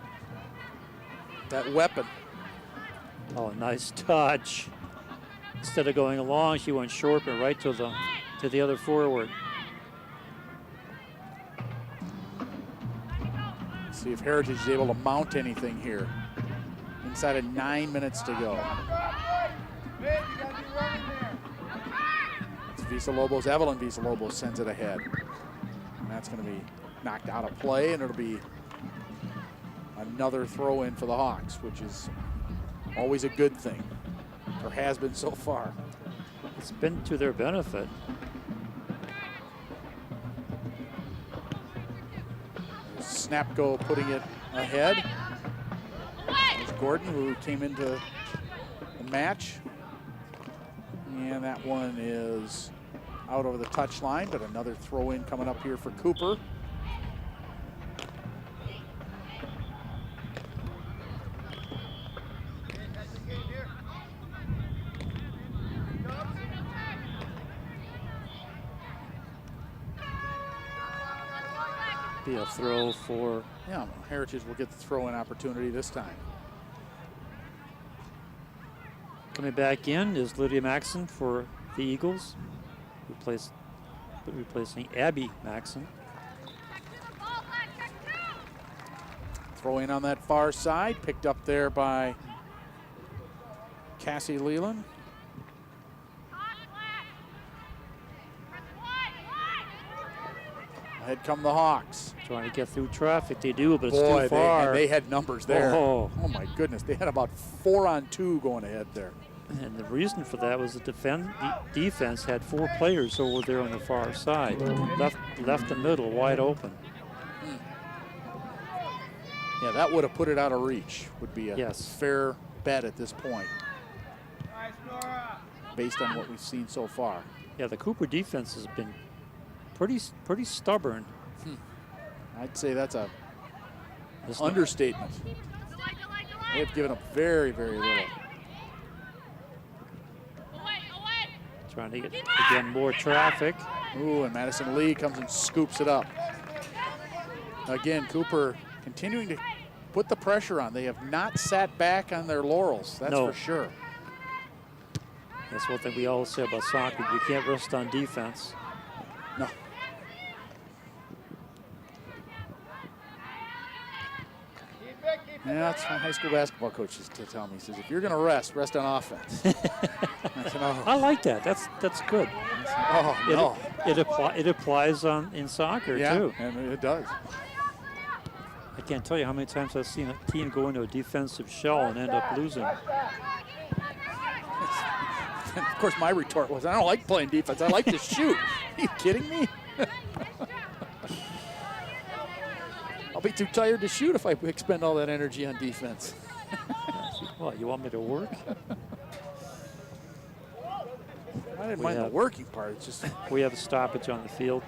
That weapon. Oh, nice touch. Instead of going along, she went short but right to the other forward. Let's see if Heritage is able to mount anything here. Inside of 9 minutes to go. It's Villalobos. Evelyn Villalobos sends it ahead. And that's going to be knocked out of play, and it'll be another throw in for the Hawks, which is always a good thing, or has been so far. It's been to their benefit. Snapko putting it ahead. There's Gordon, who came into the match. And that one is out over the touchline, but another throw in coming up here for Cooper. Be a throw for... Yeah, Heritage will get the throw-in opportunity this time. Coming back in is Lydia Maxson for the Eagles, replacing Abby Maxson. Throw in on that far side, picked up there by Cassie Leland. Ahead come the Hawks. Trying to get through traffic, they do, but it's Boy, too far. They had numbers there. Oh my goodness, they had about 4-on-2 going ahead there. And the reason for that was the defense had 4 players over there on the far side. Left the middle wide open. Yeah, that would have put it out of reach, would be a yes. fair bet at this point, based on what we've seen so far. Yeah, the Cooper defense has been pretty stubborn. I'd say that's a understatement. They have given up very, very little. Trying to get, again, more traffic. Ooh, and Madison Lee comes and scoops it up. Again, Cooper continuing to put the pressure on. They have not sat back on their laurels, that's for sure. That's one thing we always say about soccer. You can't rest on defense. No. Yeah, that's my high school basketball coach used to tell me. He says, if you're going to rest on offense. I said, oh. I like that. That's good. Oh, no. It applies in soccer, too. Yeah, and it does. I can't tell you how many times I've seen a team go into a defensive shell and end up losing. Of course, my retort was, I don't like playing defense. I like to shoot. Are you kidding me? I'll be too tired to shoot if I expend all that energy on defense. Well, you want me to work? I didn't mind the working part. It's just we have a stoppage on the field.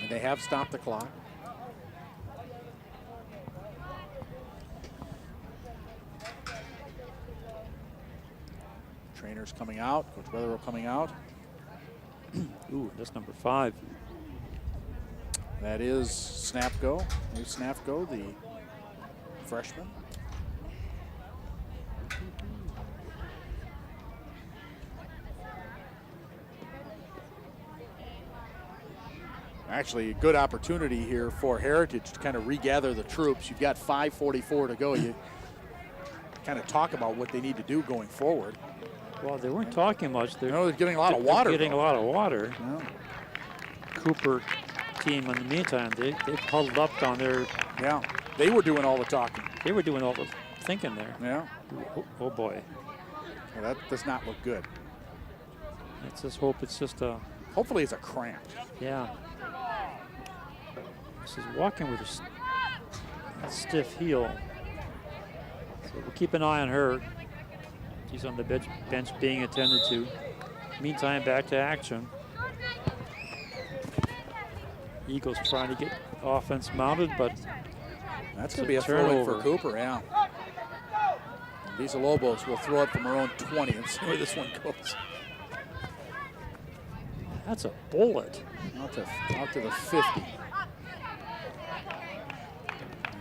And they have stopped the clock. Trainers coming out. Coach Weatherall coming out. Ooh, that's number 5. That is Snapgo, new Snapgo, the freshman. Actually, a good opportunity here for Heritage to kind of regather the troops. You've got 5:44 to go. You kind of talk about what they need to do going forward. Well, they weren't talking much. They're getting a lot of water. Getting a lot of water. Yeah. Cooper team, in the meantime, they huddled up down there. Yeah, they were doing all the talking. They were doing all the thinking there. Yeah. Oh boy. Yeah, that does not look good. Let's just hope it's just a... Hopefully it's a cramp. Yeah. She's walking with a stiff heel. So we'll keep an eye on her. She's on the bench being attended to. Meantime, back to action. Eagles trying to get offense mounted, but that's going to be a throw-in for Cooper, yeah. Visa Lobos will throw it from her own 20 and see where this one goes. That's a bullet. Out to the 50.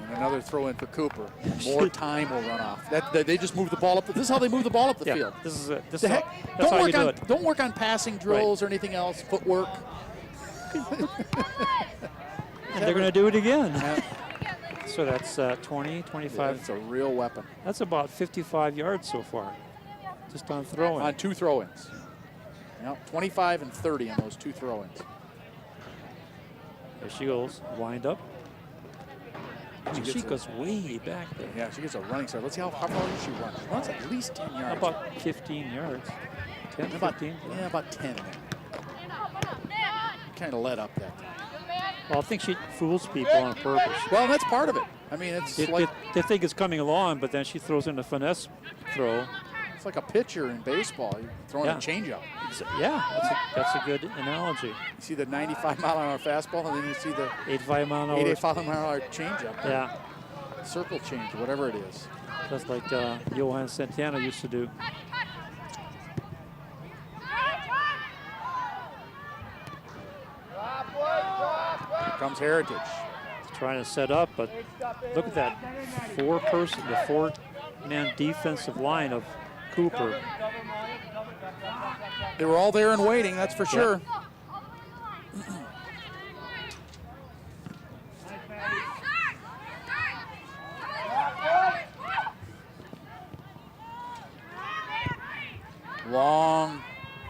And another throw-in for Cooper. More time will run off. They just move the ball up. This is how they move the ball up the field. This is it. That's how you do it. Don't work on passing drills or anything else, footwork. And they're going to do it again. Yeah. So that's 20, 25. Yeah, it's a real weapon. That's about 55 yards so far, just on throwing. On 2 throw-ins. Yep, 25 and 30 on those 2 throw-ins. There she goes, wind up. She goes way back there. Yeah, she gets a running start. Let's see how far does she run. She runs at least 10 yards. About 15 yards. 10, about, 15? Yeah, about 10. Kind of let up that time. Well, I think she fools people on purpose. Well, that's part of it. I mean, it's like... They think it's coming along, but then she throws in a finesse throw. It's like a pitcher in baseball. You're throwing a changeup. Yeah, that's a good analogy. You see the 95-mile-an-hour fastball, and then you see the 85-mile-an-hour changeup. Yeah. Circle change, whatever it is. That's like Johan Santana used to do. Here comes Heritage. He's trying to set up, but look at that the 4-man defensive line of Cooper. They were all there and waiting, that's for sure. Long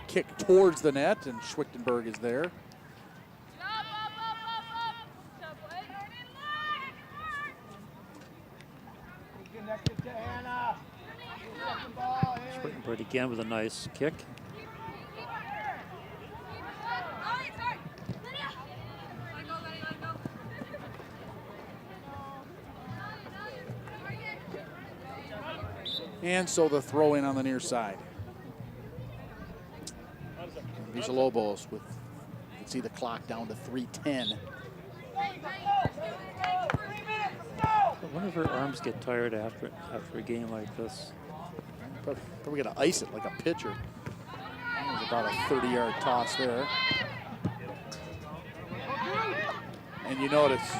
kick towards the net, and Schwichtenberg is there. Schwichtenberg again with a nice kick. And so the throw in on the near side. Visa Lobos with, you can see the clock down to 3:10. I wonder if her arms get tired after a game like this. Probably gonna ice it like a pitcher. There's about a 30-yard toss there. And you notice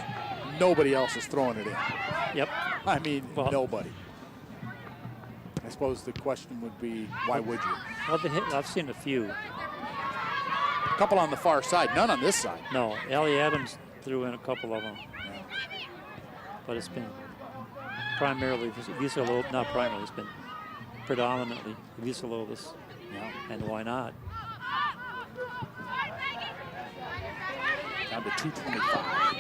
nobody else is throwing it in. Yep. I mean, nobody. I suppose the question would be, why would you? Well, I've seen a few. A couple on the far side, none on this side. No, Allie Adams threw in a couple of them. Yeah. but it's been primarily Villa-Lobos, not primarily, it's been predominantly Villa-Lobos. Yeah. And why not? Down to 225.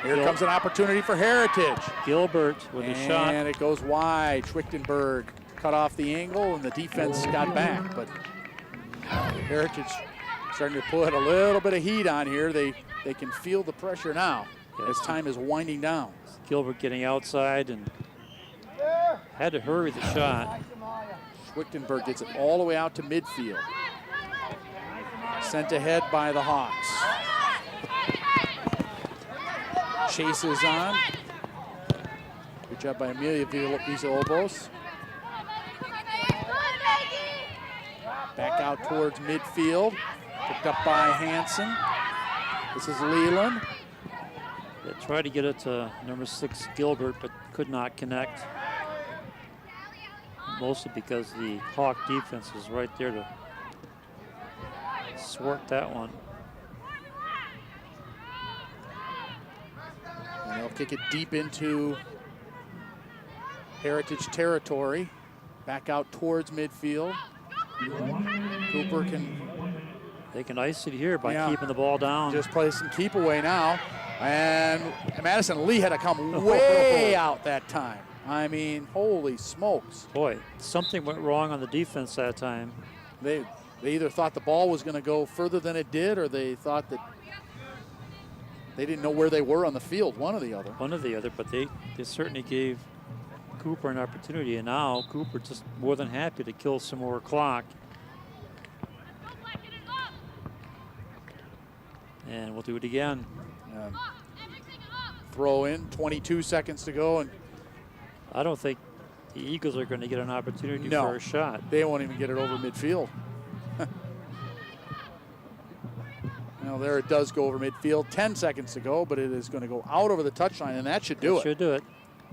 Here comes an opportunity for Heritage. Gilbert with a shot. And it goes wide. Schwichtenberg cut off the angle, and the defense got back. But Heritage starting to put a little bit of heat on here. They can feel the pressure now as time is winding down. Gilbert getting outside and had to hurry the shot. Schwichtenberg gets it all the way out to midfield. Sent ahead by the Hawks. Chases on. Good job by Amelia Villa-Lobos. Back out towards midfield. Picked up by Hansen. This is Leland. They tried to get it to number 6 Gilbert, but could not connect. Mostly because the Hawk defense was right there to thwart that one. And they'll kick it deep into Heritage territory. Back out towards midfield. Cooper They can ice it here by keeping the ball down. Just play some keep away now. And Madison Lee had to come way out that time. I mean, holy smokes. Boy, something went wrong on the defense that time. They either thought the ball was going to go further than it did, or they thought that they didn't know where they were on the field, one or the other. One or the other, but they certainly gave Cooper an opportunity, and now Cooper just more than happy to kill some more clock. And we'll do it again. Throw in, 22 seconds to go, and I don't think the Eagles are going to get an opportunity for a shot. They won't even get it over midfield. Now there it does go over midfield. 10 seconds to go, but it is going to go out over the touchline, and that should do it. Should do it.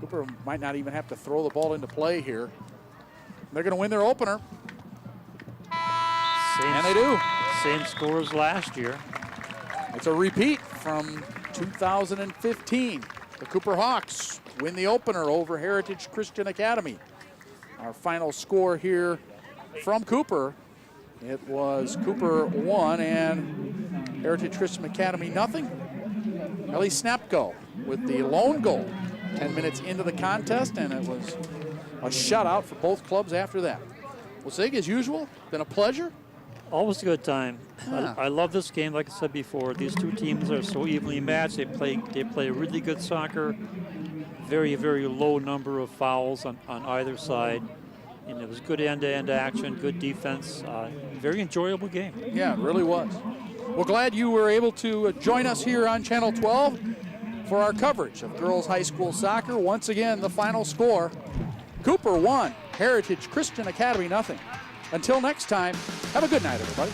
Cooper might not even have to throw the ball into play here. They're going to win their opener. And they do. Same score as last year. It's a repeat from 2015. The Cooper Hawks win the opener over Heritage Christian Academy. Our final score here from Cooper, it was Cooper 1 and Heritage Christian Academy nothing. Ellie Snapko with the lone goal 10 minutes into the contest, and it was a shutout for both clubs after that. Well, Sig, as usual, been a pleasure. Always a good time. Yeah. I love this game. Like I said before, these two teams are so evenly matched. They play really good soccer. Very, very low number of fouls on either side. And it was good end-to-end action, good defense. Very enjoyable game. Yeah, it really was. Well, glad you were able to join us here on Channel 12 for our coverage of girls high school soccer. Once again, the final score, Cooper 1, Heritage Christian Academy nothing. Until next time, have a good night, everybody.